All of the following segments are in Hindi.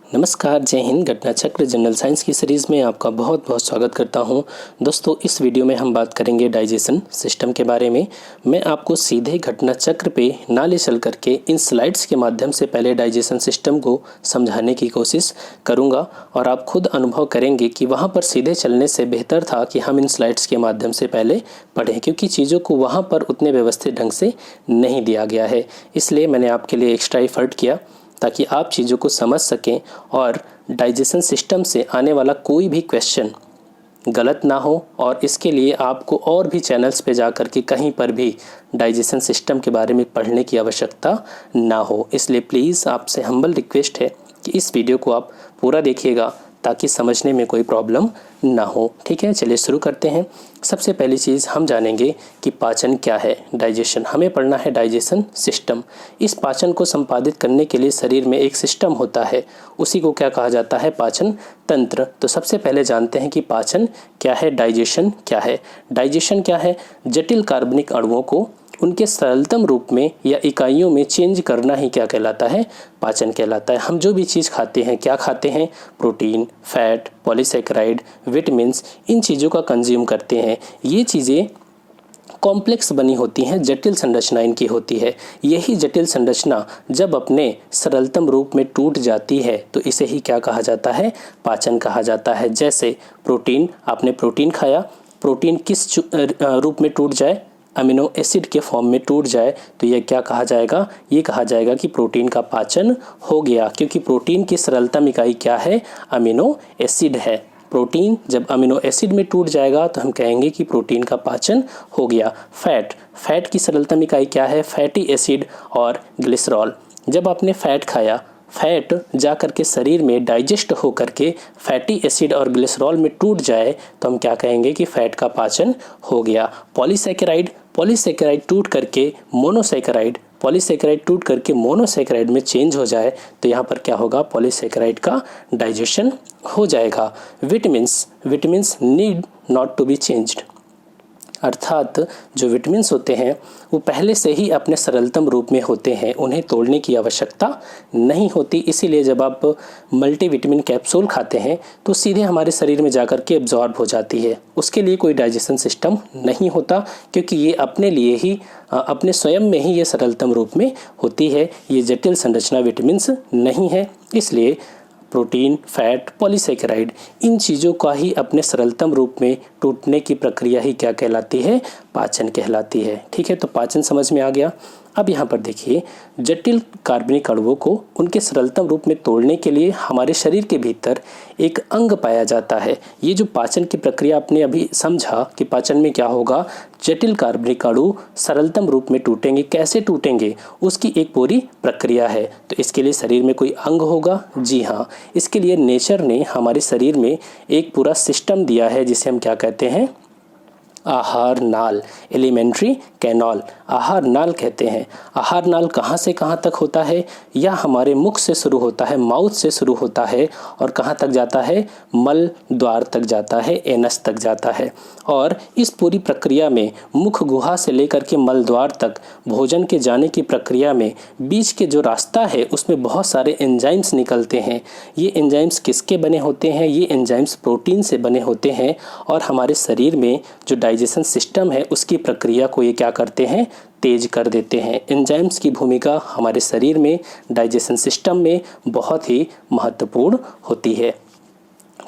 नमस्कार, जय हिंद। घटना चक्र जनरल साइंस की सीरीज़ में आपका बहुत बहुत स्वागत करता हूं। दोस्तों, इस वीडियो में हम बात करेंगे डाइजेशन सिस्टम के बारे में। मैं आपको सीधे घटना चक्र पे ना ले चल करके इन स्लाइड्स के माध्यम से पहले डाइजेशन सिस्टम को समझाने की कोशिश करूंगा और आप खुद अनुभव करेंगे कि वहाँ पर सीधे चलने से बेहतर था कि हम इन स्लाइड्स के माध्यम से पहले पढ़ें, क्योंकि चीज़ों को वहाँ पर उतने व्यवस्थित ढंग से नहीं दिया गया है। इसलिए मैंने आपके लिए एक्स्ट्रा एफर्ट किया ताकि आप चीज़ों को समझ सकें और डाइजेशन सिस्टम से आने वाला कोई भी क्वेश्चन गलत ना हो। और इसके लिए आपको और भी चैनल्स पे जा कर के कहीं पर भी डाइजेशन सिस्टम के बारे में पढ़ने की आवश्यकता ना हो। इसलिए प्लीज़ आपसे हम्बल रिक्वेस्ट है कि इस वीडियो को आप पूरा देखिएगा ताकि समझने में कोई प्रॉब्लम ना हो। ठीक है, चलिए शुरू करते हैं। सबसे पहली चीज़ हम जानेंगे कि पाचन क्या है। डाइजेशन हमें पढ़ना है, डाइजेशन सिस्टम। इस पाचन को संपादित करने के लिए शरीर में एक सिस्टम होता है, उसी को क्या कहा जाता है? पाचन तंत्र। तो सबसे पहले जानते हैं कि पाचन क्या है, डाइजेशन क्या है। डाइजेशन क्या है? जटिल कार्बनिक अणुओं को उनके सरलतम रूप में या इकाइयों में चेंज करना ही क्या कहलाता है? पाचन कहलाता है। हम जो भी चीज़ खाते हैं, क्या खाते हैं? प्रोटीन, फैट, पॉलीसेकेराइड, विटामिन्स, इन चीज़ों का कंज्यूम करते हैं। ये चीज़ें कॉम्प्लेक्स बनी होती हैं, जटिल संरचना इनकी होती है। यही जटिल संरचना जब अपने सरलतम रूप में टूट जाती है तो इसे ही क्या कहा जाता है? पाचन कहा जाता है। जैसे प्रोटीन, आपने प्रोटीन खाया, प्रोटीन किस रूप में टूट जाए? अमीनो एसिड के फॉर्म में टूट जाए तो यह क्या कहा जाएगा? ये कहा जाएगा कि प्रोटीन का पाचन हो गया, क्योंकि प्रोटीन की सरलतम इकाई क्या है? अमीनो एसिड है। प्रोटीन जब अमीनो एसिड में टूट जाएगा तो हम कहेंगे कि प्रोटीन का पाचन हो गया। फैट की सरलतम इकाई क्या है? फैटी एसिड और ग्लिसरॉल। जब आपने फैट खाया, फैट जा कर के शरीर में डाइजेस्ट हो करके फैटी एसिड और ग्लिसरॉल में टूट जाए तो हम क्या कहेंगे कि फैट का पाचन हो गया। पॉलीसेकेराइड टूट करके मोनोसेकेराइड, पॉलीसेकेराइड टूट करके मोनोसेकेराइड में चेंज हो जाए तो यहाँ पर क्या होगा? पॉलीसेकेराइड का डाइजेशन हो जाएगा। Vitamins need not to be changed, अर्थात जो विटामिन्स होते हैं वो पहले से ही अपने सरलतम रूप में होते हैं, उन्हें तोड़ने की आवश्यकता नहीं होती। इसीलिए जब आप मल्टीविटामिन कैप्सूल खाते हैं तो सीधे हमारे शरीर में जाकर के एब्जॉर्ब हो जाती है। उसके लिए कोई डाइजेशन सिस्टम नहीं होता, क्योंकि ये अपने लिए ही अपने स्वयं में ही ये सरलतम रूप में होती है। ये जटिल संरचना विटामिन्स नहीं है। इसलिए प्रोटीन, फैट, पॉलीसेकेराइड, इन चीज़ों का ही अपने सरलतम रूप में टूटने की प्रक्रिया ही क्या कहलाती है? पाचन कहलाती है। ठीक है, तो पाचन समझ में आ गया। अब यहाँ पर देखिए, जटिल कार्बनिक अणुओं को उनके सरलतम रूप में तोड़ने के लिए हमारे शरीर के भीतर एक अंग पाया जाता है। ये जो पाचन की प्रक्रिया आपने अभी समझा कि पाचन में क्या होगा? जटिल कार्बनिक अणु सरलतम रूप में टूटेंगे। कैसे टूटेंगे? उसकी एक पूरी प्रक्रिया है। तो इसके लिए शरीर में कोई अंग होगा? जी हाँ, इसके लिए नेचर ने हमारे शरीर में एक पूरा सिस्टम दिया है जिसे हम क्या कहते हैं? आहार नाल, एलिमेंट्री कैनाल, आहार नाल कहते हैं। आहार नाल कहाँ से कहाँ तक होता है? यह हमारे मुख से शुरू होता है, माउथ से शुरू होता है और कहाँ तक जाता है? मल द्वार तक जाता है, एनस तक जाता है। और इस पूरी प्रक्रिया में मुख गुहा से लेकर के मल द्वार तक भोजन के जाने की प्रक्रिया में बीच के जो रास्ता है उसमें बहुत सारे एंजाइम्स निकलते हैं। ये एंजाइम्स किसके बने होते हैं? ये एंजाइम्स प्रोटीन से बने होते हैं और हमारे शरीर में जो डाइजेशन सिस्टम है उसकी प्रक्रिया को ये क्या करते हैं? तेज कर देते हैं। एंजाइम्स की भूमिका हमारे शरीर में डाइजेशन सिस्टम में बहुत ही महत्वपूर्ण होती है।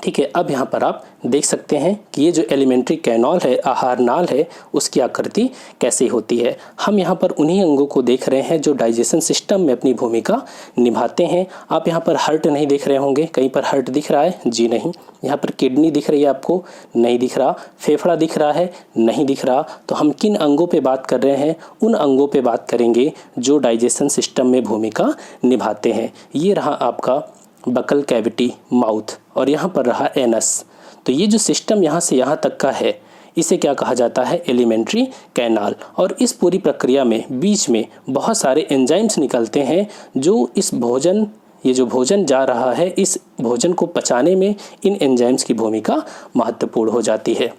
ठीक है, अब यहाँ पर आप देख सकते हैं कि ये जो एलिमेंट्री कैनाल है, आहार नाल है, उसकी आकृति कैसी होती है। हम यहाँ पर उन्हीं अंगों को देख रहे हैं जो डाइजेशन सिस्टम में अपनी भूमिका निभाते हैं। आप यहाँ पर हार्ट नहीं देख रहे होंगे, कहीं पर हार्ट दिख रहा है? जी नहीं। यहाँ पर किडनी दिख रही है आपको? नहीं दिख रहा। फेफड़ा दिख रहा है? नहीं दिख रहा। तो हम किन अंगों पे बात कर रहे हैं? उन अंगों पे बात करेंगे जो डाइजेशन सिस्टम में भूमिका निभाते हैं। ये रहा आपका बकल कैविटी, माउथ, और यहाँ पर रहा एनस। तो ये जो सिस्टम यहाँ से यहाँ तक का है इसे क्या कहा जाता है? Alimentary canal. और इस पूरी प्रक्रिया में बीच में बहुत सारे एंजाइम्स निकलते हैं जो इस भोजन, ये जो भोजन जा रहा है, इस भोजन को पचाने में इन एंजाइम्स की भूमिका महत्वपूर्ण हो जाती है।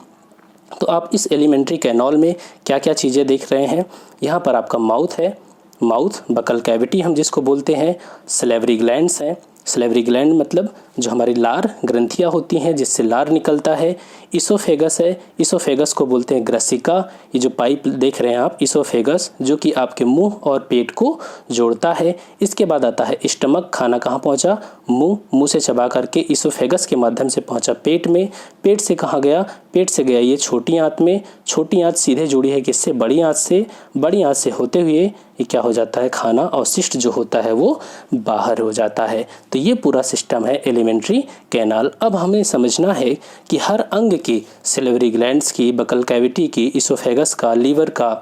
तो आप इस एलिमेंट्री कैनाल में क्या क्या चीज़ें देख रहे हैं? यहाँ पर आपका माउथ है, माउथ, बकल कैविटी हम जिसको बोलते हैं, सलेवरी ग्लैंड्स हैं, सलेवरी ग्लैंड मतलब जो हमारी लार ग्रंथियाँ होती हैं जिससे लार निकलता है। इसोफेगस है, इसोफेगस को बोलते हैं ग्रसिका। ये जो पाइप देख रहे हैं आप, इसोफेगस, जो कि आपके मुंह और पेट को जोड़ता है। इसके बाद आता है स्टमक। खाना कहाँ पहुँचा? मुंह से चबा करके इसोफेगस के माध्यम से पहुँचा पेट में। पेट से कहाँ गया? पेट से गया ये छोटी आंत में। छोटी आंत सीधे जुड़ी है किससे? बड़ी आंत से। बड़ी आंत से होते हुए ये क्या हो जाता है? खाना अवशिष्ट जो होता है वो बाहर हो जाता है। तो ये पूरा सिस्टम है एलिमेंट्री कैनाल। अब हमें समझना है कि हर अंग की, सलेवरी ग्लैंड्स की, बकल कैविटी की, इसोफेगस का, लीवर का,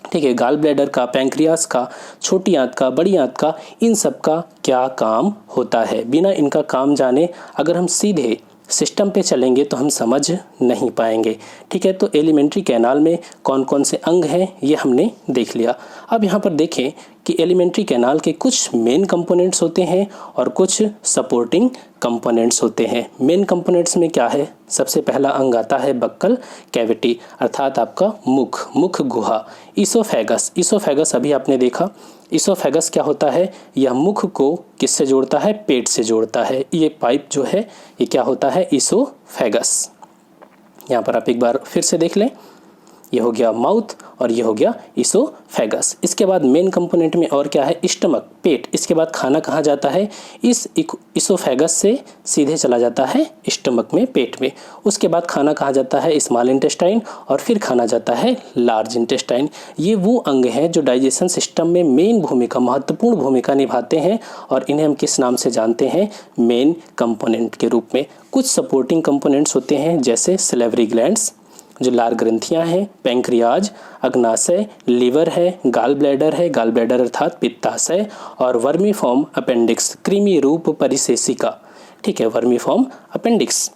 ठीक है, गाल ब्लैडर का, पैंक्रियास का, छोटी आंत का, बड़ी आंत का, इन सब का क्या काम होता है। बिना इनका काम जाने अगर हम सीधे सिस्टम पे चलेंगे तो हम समझ नहीं पाएंगे। ठीक है, तो एलिमेंट्री कैनाल में कौन कौन से अंग हैं ये हमने देख लिया। अब यहाँ पर देखें कि एलिमेंट्री कैनाल के कुछ मेन कंपोनेंट्स होते हैं और कुछ सपोर्टिंग कंपोनेंट्स होते हैं। मेन कंपोनेंट्स में क्या है? सबसे पहला अंग आता है बक्कल कैविटी, अर्थात आपका मुख गुहा। इसोफेगस, इसोफेगस अभी आपने देखा। इसोफेगस क्या होता है? यह मुख को किससे जोड़ता है? पेट से जोड़ता है। ये पाइप जो है ये क्या होता है? इसोफेगस। यहाँ पर आप एक बार फिर से देख लें, ये हो गया माउथ और ये हो गया इसोफेगस। इसके बाद मेन कंपोनेंट में और क्या है? स्टमक, पेट। इसके बाद खाना कहाँ जाता है? इस इसोफेगस से सीधे चला जाता है स्टमक में, पेट में। उसके बाद खाना कहाँ जाता है? स्मॉल इंटेस्टाइन, और फिर खाना जाता है लार्ज इंटेस्टाइन। ये वो अंग हैं जो डाइजेशन सिस्टम में मेन भूमिका, महत्वपूर्ण भूमिका निभाते हैं और इन्हें हम किस नाम से जानते हैं? मेन कंपोनेंट के रूप में। कुछ सपोर्टिंग कंपोनेंट्स होते हैं जैसे सलेवरी ग्लैंड्स, जो लार ग्रंथियां हैं, पैंक्रियाज, अग्नाशय, लीवर है, गाल ब्लैडर है, गाल ब्लैडर अर्थात पित्ताशय, और वर्मीफॉर्म अपेंडिक्स, कृमि रूप परिशेषिका। ठीक है, वर्मीफॉर्म अपेंडिक्स।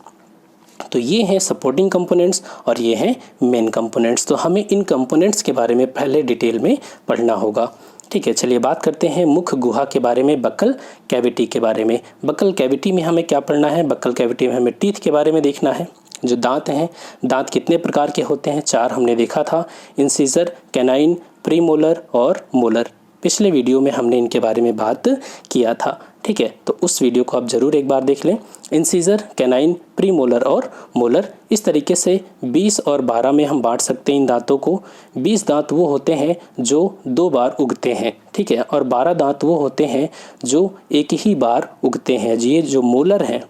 तो ये हैं सपोर्टिंग कंपोनेंट्स और ये हैं मेन कंपोनेंट्स। तो हमें इन कंपोनेंट्स के बारे में पहले डिटेल में पढ़ना होगा। ठीक है, चलिए बात करते हैं मुख गुहा के बारे में, बक्कल कैविटी के बारे में। बक्कल कैविटी में हमें क्या पढ़ना है? बक्कल कैविटी में हमें टीथ के बारे में देखना है। जो दांत हैं, दांत कितने प्रकार के होते हैं? 4 हमने देखा था, इंसिजर, कैनाइन, प्रीमोलर और मोलर। पिछले वीडियो में हमने इनके बारे में बात किया था। ठीक है, तो उस वीडियो को आप ज़रूर एक बार देख लें। इंसिजर, कैनाइन, प्रीमोलर और मोलर, इस तरीके से 20 और 12 में हम बांट सकते हैं इन दांतों को। 20 दांत वो होते हैं जो 2 बार उगते हैं, ठीक है, और 12 दांत वो होते हैं जो एक ही बार उगते हैं। ये जो मोलर हैं,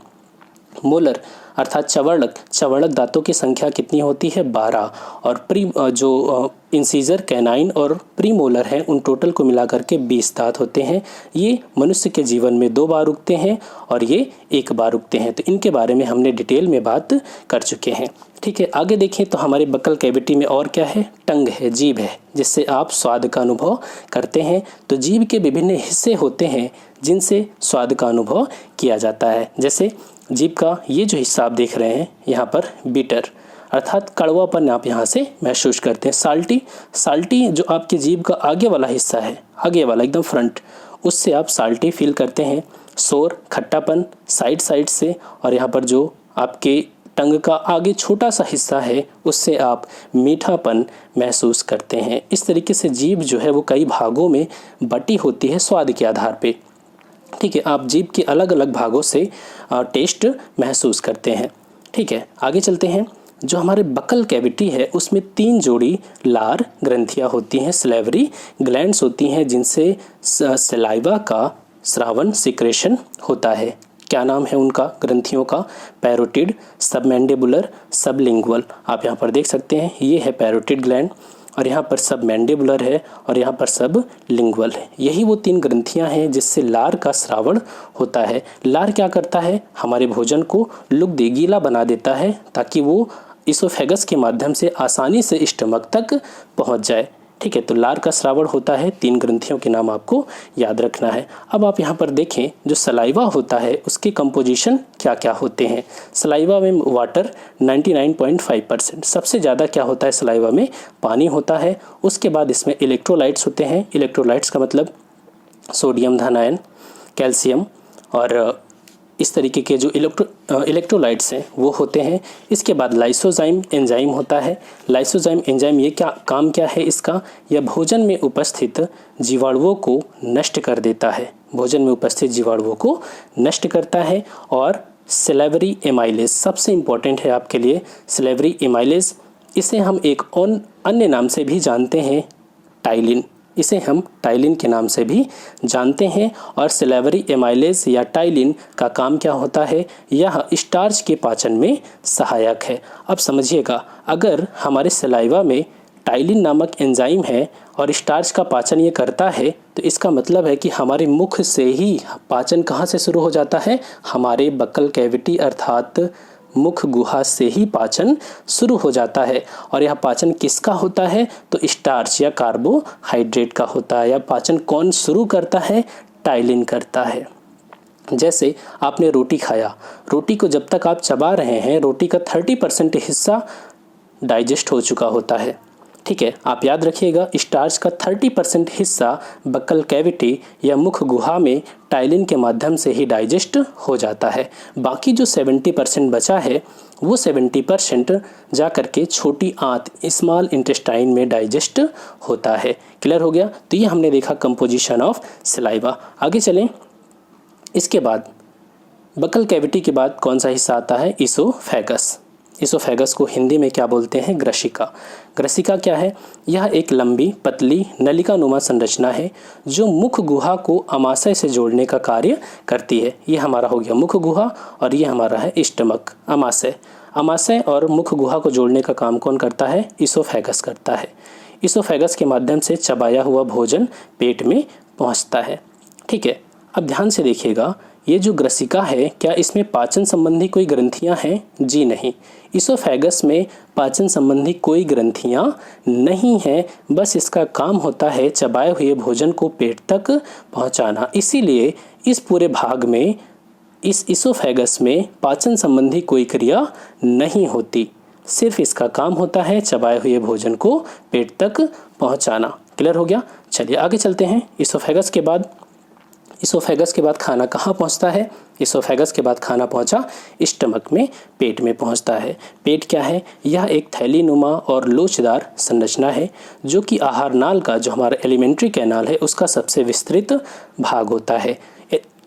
मोलर अर्थात चवर्णक दांतों की संख्या कितनी होती है? 12। और जो इंसीजर, कैनाइन और प्रीमोलर हैं, उन टोटल को मिलाकर के 20 दांत होते हैं। ये मनुष्य के जीवन में 2 बार उगते हैं और ये 1 बार उगते हैं। तो इनके बारे में हमने डिटेल में बात कर चुके हैं। ठीक है, आगे देखें तो हमारे बक्कल कैविटी में और क्या है? टंग है, जीभ है, जिससे आप स्वाद का अनुभव करते हैं। तो जीभ के विभिन्न हिस्से होते हैं जिनसे स्वाद का अनुभव किया जाता है। जैसे जीभ का ये जो हिस्सा आप देख रहे हैं यहाँ पर, बिटर अर्थात कड़वापन आप यहाँ से महसूस करते हैं। साल्टी जो आपकी जीभ का आगे वाला हिस्सा है, आगे वाला एकदम फ्रंट, उससे आप साल्टी फील करते हैं। सोर, खट्टापन साइड से, और यहाँ पर जो आपके टंग का आगे छोटा सा हिस्सा है उससे आप मीठापन महसूस करते हैं। इस तरीके से जीभ जो है वो कई भागों में बटी होती है स्वाद के आधार पे। ठीक है, आप जीभ के अलग अलग भागों से टेस्ट महसूस करते हैं। ठीक है, आगे चलते हैं। जो हमारे बक्कल कैविटी है उसमें 3 जोड़ी लार ग्रंथियां होती हैं, सलेवरी ग्लैंड्स होती हैं, जिनसे सलाइवा का स्रावन, सिक्रेशन होता है। क्या नाम है उनका ग्रंथियों का? Parotid, submandibular, sublingual. आप यहाँ पर देख सकते हैं, ये है पैरोटिड ग्लैंड और यहाँ पर सब मैंडिबुलर है और यहाँ पर सब लिंगुअल है। यही वो 3 ग्रंथियाँ हैं जिससे लार का स्रावण होता है। लार क्या करता है? हमारे भोजन को लुगदी, गीला बना देता है ताकि वो इसोफेगस के माध्यम से आसानी से स्टमक तक पहुँच जाए। ठीक है, तो लार का स्रावण होता है। 3 ग्रंथियों के नाम आपको याद रखना है। अब आप यहाँ पर देखें, जो सलाइवा होता है उसके कंपोजिशन क्या क्या होते हैं। सलाइवा में वाटर 99.5%, सबसे ज़्यादा क्या होता है सलाइवा में? पानी होता है। उसके बाद इसमें इलेक्ट्रोलाइट्स होते हैं। इलेक्ट्रोलाइट्स का मतलब सोडियम धन आयन, कैल्शियम और इस तरीके के जो इलेक्ट्रोलाइट्स हैं वो होते हैं। इसके बाद लाइसोजाइम एंजाइम होता है। लाइसोजाइम एंजाइम ये काम क्या है इसका? यह भोजन में उपस्थित जीवाणुओं को नष्ट कर देता है। भोजन में उपस्थित जीवाणुओं को नष्ट करता है। और सैलिवरी एमाइलेज सबसे इम्पॉर्टेंट है आपके लिए, सैलिवरी एमाइलेज, इसे हम एक अन्य नाम से भी जानते हैं, टाइलिन। इसे हम टाइलिन के नाम से भी जानते हैं। और सैलिवरी एमाइलेज या टाइलिन का काम क्या होता है, यह स्टार्च के पाचन में सहायक है। अब समझिएगा, अगर हमारे सलाइवा में टाइलिन नामक एंजाइम है और स्टार्च का पाचन ये करता है, तो इसका मतलब है कि हमारे मुख से ही पाचन कहाँ से शुरू हो जाता है, हमारे बक्कल कैविटी अर्थात मुख गुहा से ही पाचन शुरू हो जाता है। और यह पाचन किसका होता है, तो स्टार्च या कार्बोहाइड्रेट का होता है। या पाचन कौन शुरू करता है, टाइलिन करता है। जैसे आपने रोटी खाया, रोटी को जब तक आप चबा रहे हैं, रोटी का 30% हिस्सा डाइजेस्ट हो चुका होता है। ठीक है, आप याद रखिएगा, स्टार्च का 30% हिस्सा बक्कल कैविटी या मुख गुहा में टाइलिन के माध्यम से ही डाइजेस्ट हो जाता है। बाकी जो 70% बचा है, वो 70% जा करके छोटी आंत स्मॉल इंटेस्टाइन में डाइजेस्ट होता है। क्लियर हो गया। तो ये हमने देखा कंपोजिशन ऑफ सलाइवा। आगे चलें। इसके बाद बक्कल कैविटी के बाद कौन सा हिस्सा आता है, इसोफेगस। इसोफेगस को हिंदी में क्या बोलते हैं, ग्रसिका। ग्रसिका क्या है, यह एक लंबी पतली नलिका नुमा संरचना है जो मुख गुहा को अमाशय से जोड़ने का कार्य करती है। ये हमारा हो गया मुख गुहा और ये हमारा है स्टमक, अमाशय। अमाशय और मुख गुहा को जोड़ने का काम कौन करता है, इसोफेगस करता है। इसोफेगस के माध्यम से चबाया हुआ भोजन पेट में पहुंचता है। ठीक है, अब ध्यान से देखिएगा, ये जो ग्रसिका है, क्या इसमें पाचन संबंधी कोई ग्रंथियां हैं, जी नहीं। इसोफेगस में पाचन संबंधी कोई ग्रंथियां नहीं हैं, बस इसका काम होता है चबाए हुए भोजन को पेट तक पहुंचाना। इसीलिए इस पूरे भाग में, इस इसोफेगस में पाचन संबंधी कोई क्रिया नहीं होती, सिर्फ इसका काम होता है चबाए हुए भोजन को पेट तक पहुंचाना। क्लियर हो गया। चलिए आगे चलते हैं। इसोफेगस के बाद खाना कहाँ पहुँचता है, इसोफेगस के बाद खाना पहुँचा स्टमक में, पेट में पहुँचता है। पेट क्या है, यह एक थैलीनुमा और लोचदार संरचना है जो कि आहार नाल का, जो हमारा एलिमेंट्री कैनाल है, उसका सबसे विस्तृत भाग होता है।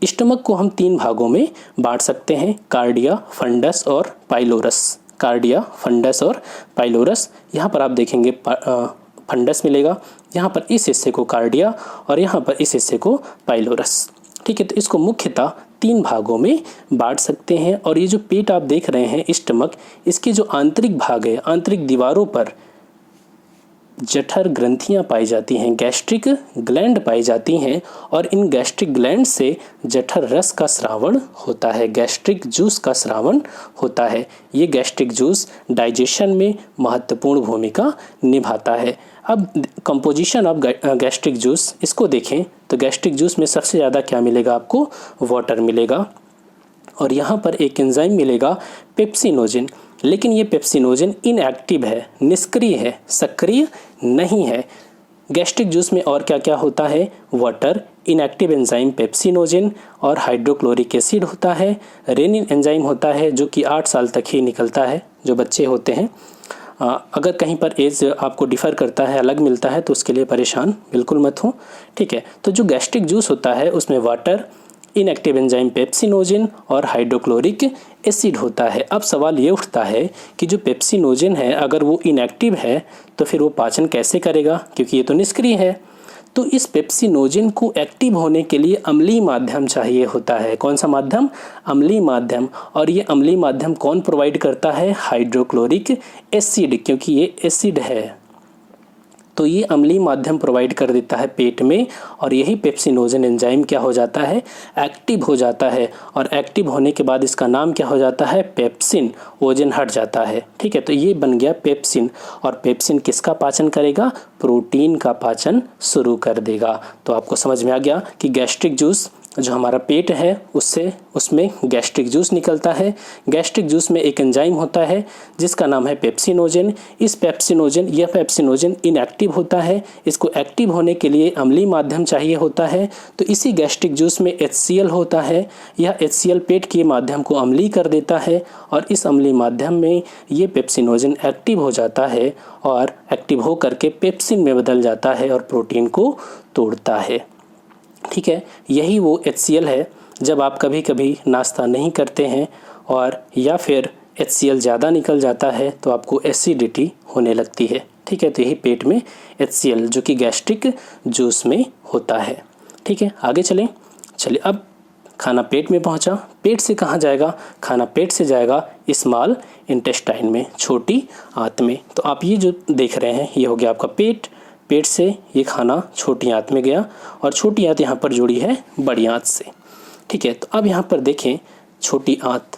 स्टमक को हम 3 भागों में बांट सकते हैं, कार्डिया, फंडस और पाइलोरस। कार्डिया, फंडस और पाइलोरस। यहाँ पर आप देखेंगे फंडस मिलेगा, यहाँ पर इस हिस्से को कार्डिया और यहाँ पर इस हिस्से को पाइलोरस। ठीक है, तो इसको मुख्यतः 3 भागों में बांट सकते हैं। और ये जो पेट आप देख रहे हैं, स्टमक, इसके जो आंतरिक भाग है, आंतरिक दीवारों पर जठर ग्रंथियां पाई जाती हैं, गैस्ट्रिक ग्लैंड पाई जाती हैं। और इन गैस्ट्रिक ग्लैंड से जठर रस का स्रावण होता है, गैस्ट्रिक जूस का स्रावण होता है। ये गैस्ट्रिक जूस डाइजेशन में महत्वपूर्ण भूमिका निभाता है। अब कंपोजिशन ऑफ गैस्ट्रिक जूस, इसको देखें तो गैस्ट्रिक जूस में सबसे ज़्यादा क्या मिलेगा आपको, वाटर मिलेगा। और यहाँ पर एक एंजाइम मिलेगा पेप्सिनोजेन, लेकिन ये पेप्सिनोजेन इनएक्टिव है, निष्क्रिय है, सक्रिय नहीं है। गैस्ट्रिक जूस में और क्या क्या होता है, वाटर, इनएक्टिव एंजाइम पेप्सिनोजेन और हाइड्रोक्लोरिक एसिड होता है। रेनिन एंजाइम होता है जो कि 8 साल तक ही निकलता है, जो बच्चे होते हैं। अगर कहीं पर एज आपको डिफ़र करता है, अलग मिलता है, तो उसके लिए परेशान बिल्कुल मत हो। ठीक है, तो जो गैस्ट्रिक जूस होता है उसमें वाटर, इनएक्टिव एंजाइम पेप्सिनोजेन और हाइड्रोक्लोरिक एसिड होता है। अब सवाल ये उठता है कि जो पेप्सिनोजेन है, अगर वो इनएक्टिव है तो फिर वो पाचन कैसे करेगा, क्योंकि ये तो निष्क्रिय है। तो इस पेप्सिनोजेन को एक्टिव होने के लिए अम्लीय माध्यम चाहिए होता है। कौन सा माध्यम, अम्लीय माध्यम। और ये अम्लीय माध्यम कौन प्रोवाइड करता है, हाइड्रोक्लोरिक एसिड, क्योंकि ये एसिड है। तो ये अम्लीय माध्यम प्रोवाइड कर देता है पेट में, और यही पेप्सिनोजेन एंजाइम क्या हो जाता है, एक्टिव हो जाता है। और एक्टिव होने के बाद इसका नाम क्या हो जाता है, पेप्सिन, ओजन हट जाता है। ठीक है, तो ये बन गया पेप्सिन। और पेप्सिन किसका पाचन करेगा, प्रोटीन का पाचन शुरू कर देगा। तो आपको समझ में आ गया कि गैस्ट्रिक जूस, जो हमारा पेट है उसमें गैस्ट्रिक जूस निकलता है। गैस्ट्रिक जूस में एक एंजाइम होता है जिसका नाम है पेप्सिनोजेन। यह पेप्सिनोजेन इनएक्टिव होता है, इसको एक्टिव होने के लिए अम्लीय माध्यम चाहिए होता है। तो इसी गैस्ट्रिक जूस में HCl होता है, यह HCl पेट के माध्यम को अम्लीय कर देता है, और इस अम्लीय माध्यम में ये पेप्सिनोजेन एक्टिव हो जाता है, और एक्टिव होकर के पेप्सिन में बदल जाता है और प्रोटीन को तोड़ता है। ठीक है, यही वो HCl है। जब आप कभी कभी नाश्ता नहीं करते हैं और या फिर HCl ज़्यादा निकल जाता है तो आपको एसिडिटी होने लगती है। ठीक है, तो यही पेट में HCl जो कि गैस्ट्रिक जूस में होता है। ठीक है, आगे चलें। चलिए, अब खाना पेट में पहुंचा। पेट से कहाँ जाएगा? खाना पेट से जाएगा स्मॉल इंटेस्टाइन में, छोटी आंत में। तो आप ये जो देख रहे हैं ये हो गया आपका पेट। पेट से ये खाना छोटी आंत में गया और छोटी आंत यहाँ पर जुड़ी है बड़ी आंत से। ठीक है, तो अब यहाँ पर देखें छोटी आंत,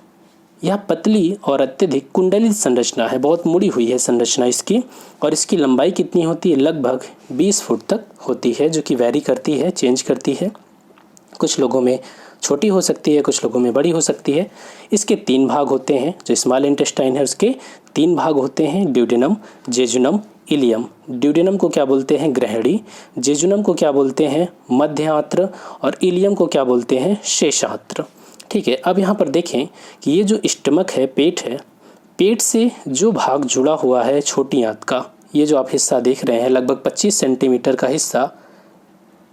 यह पतली और अत्यधिक कुंडलित संरचना है, बहुत मुड़ी हुई है संरचना इसकी। और इसकी लंबाई कितनी होती है? लगभग 20 फुट तक होती है, जो कि वैरी करती है, चेंज करती है। कुछ लोगों में छोटी हो सकती है, कुछ लोगों में बड़ी हो सकती है। इसके 3 भाग होते हैं। जो स्मॉल इंटेस्टाइन है उसके 3 भाग होते हैं, ड्यूडेनम, जेजुनम, इलियम। ड्यूडेनम को क्या बोलते हैं? ग्रहणी। जेजुनम को क्या बोलते हैं? मध्य आंत्र। और इलियम को क्या बोलते हैं? शेषांत्र। ठीक है, अब यहाँ पर देखें कि ये जो स्टमक है, पेट है, पेट से जो भाग जुड़ा हुआ है छोटी आंत का, ये जो आप हिस्सा देख रहे हैं लगभग 25 सेंटीमीटर का हिस्सा,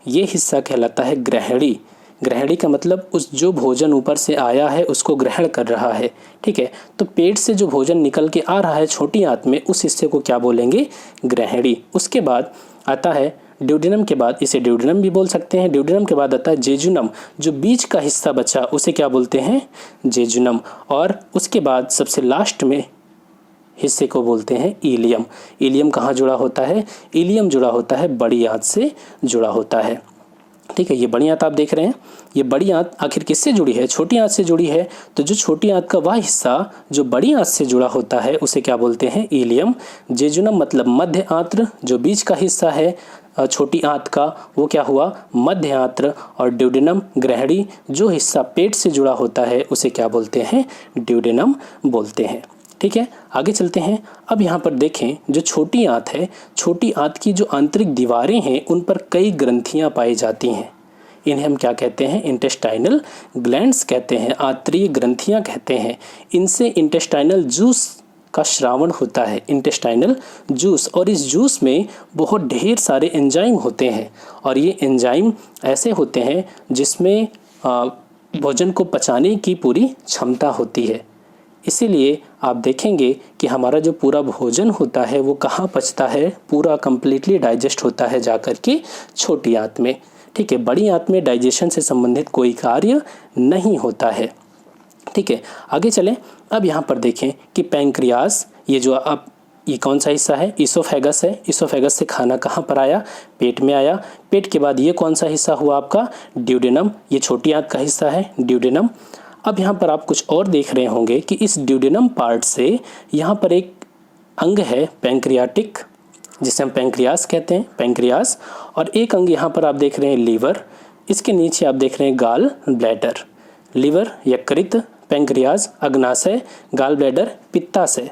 ये हिस्सा कहलाता है ग्रहणी। ग्रहणी का मतलब उस जो भोजन ऊपर से आया है उसको ग्रहण कर रहा है। ठीक है, तो पेट से जो भोजन निकल के आ रहा है छोटी आंत में, उस हिस्से को क्या बोलेंगे? ग्रहणी। उसके बाद आता है ड्यूडेनम के बाद, इसे ड्यूडेनम भी बोल सकते हैं। ड्यूडेनम के बाद आता है जेजुनम, जो बीच का हिस्सा बचा उसे क्या बोलते हैं? जेजुनम। और उसके बाद सबसे लास्ट में हिस्से को बोलते हैं इलियम। इलियम कहाँ जुड़ा होता है? इलियम जुड़ा होता है बड़ी आंत से जुड़ा होता है। ठीक है, ये बड़ी आंत आप देख रहे हैं। ये बड़ी आंत आखिर किससे जुड़ी है? छोटी आंत से जुड़ी है। तो जो छोटी आंत का वह हिस्सा जो बड़ी आंत से जुड़ा होता है उसे क्या बोलते हैं? इलियम। जेजुनम मतलब मध्य आंत्र, जो बीच का हिस्सा है छोटी आंत का, वो क्या हुआ? मध्य आंत्र। और ड्यूडेनम ग्रहणी, जो हिस्सा पेट से जुड़ा होता है उसे क्या बोलते हैं? ड्यूडेनम बोलते हैं। ठीक है, आगे चलते हैं। अब यहाँ पर देखें जो छोटी आंत है, छोटी आंत की जो आंतरिक दीवारें हैं उन पर कई ग्रंथियाँ पाई जाती हैं। इन्हें हम क्या कहते हैं? इंटेस्टाइनल ग्लैंड्स कहते हैं, आंतरिक ग्रंथियाँ कहते हैं। इनसे इंटेस्टाइनल जूस का श्रावण होता है, इंटेस्टाइनल जूस। और इस जूस में बहुत ढेर सारे एंजाइम होते हैं और ये एंजाइम ऐसे होते हैं जिसमें भोजन को पचाने की पूरी क्षमता होती है। इसीलिए आप देखेंगे कि हमारा जो पूरा भोजन होता है वो कहाँ पचता है? पूरा कंप्लीटली डाइजेस्ट होता है जाकर के छोटी आंत में। ठीक है, बड़ी आंत में डाइजेशन से संबंधित कोई कार्य नहीं होता है। ठीक है, आगे चलें। अब यहाँ पर देखें कि पैंक्रियास, ये जो आप, ये कौन सा हिस्सा है? इसोफेगस है। इसोफेगस से खाना कहाँ पर आया? पेट में आया। पेट के बाद ये कौन सा हिस्सा हुआ आपका? ड्यूडेनम। ये छोटी आंत का हिस्सा है, ड्यूडेनम। अब यहाँ पर आप कुछ और देख रहे होंगे कि इस ड्यूडेनम पार्ट से यहाँ पर एक अंग है पैंक्रियाटिक, जिसे हम पैंक्रियास कहते हैं, पैंक्रियास। और एक अंग यहाँ पर आप देख रहे हैं लीवर। इसके नीचे आप देख रहे हैं गाल ब्लैडर। लीवर, यकृत, पैंक्रियास, अग्नाशय, गाल ब्लैडर, पित्ताशय।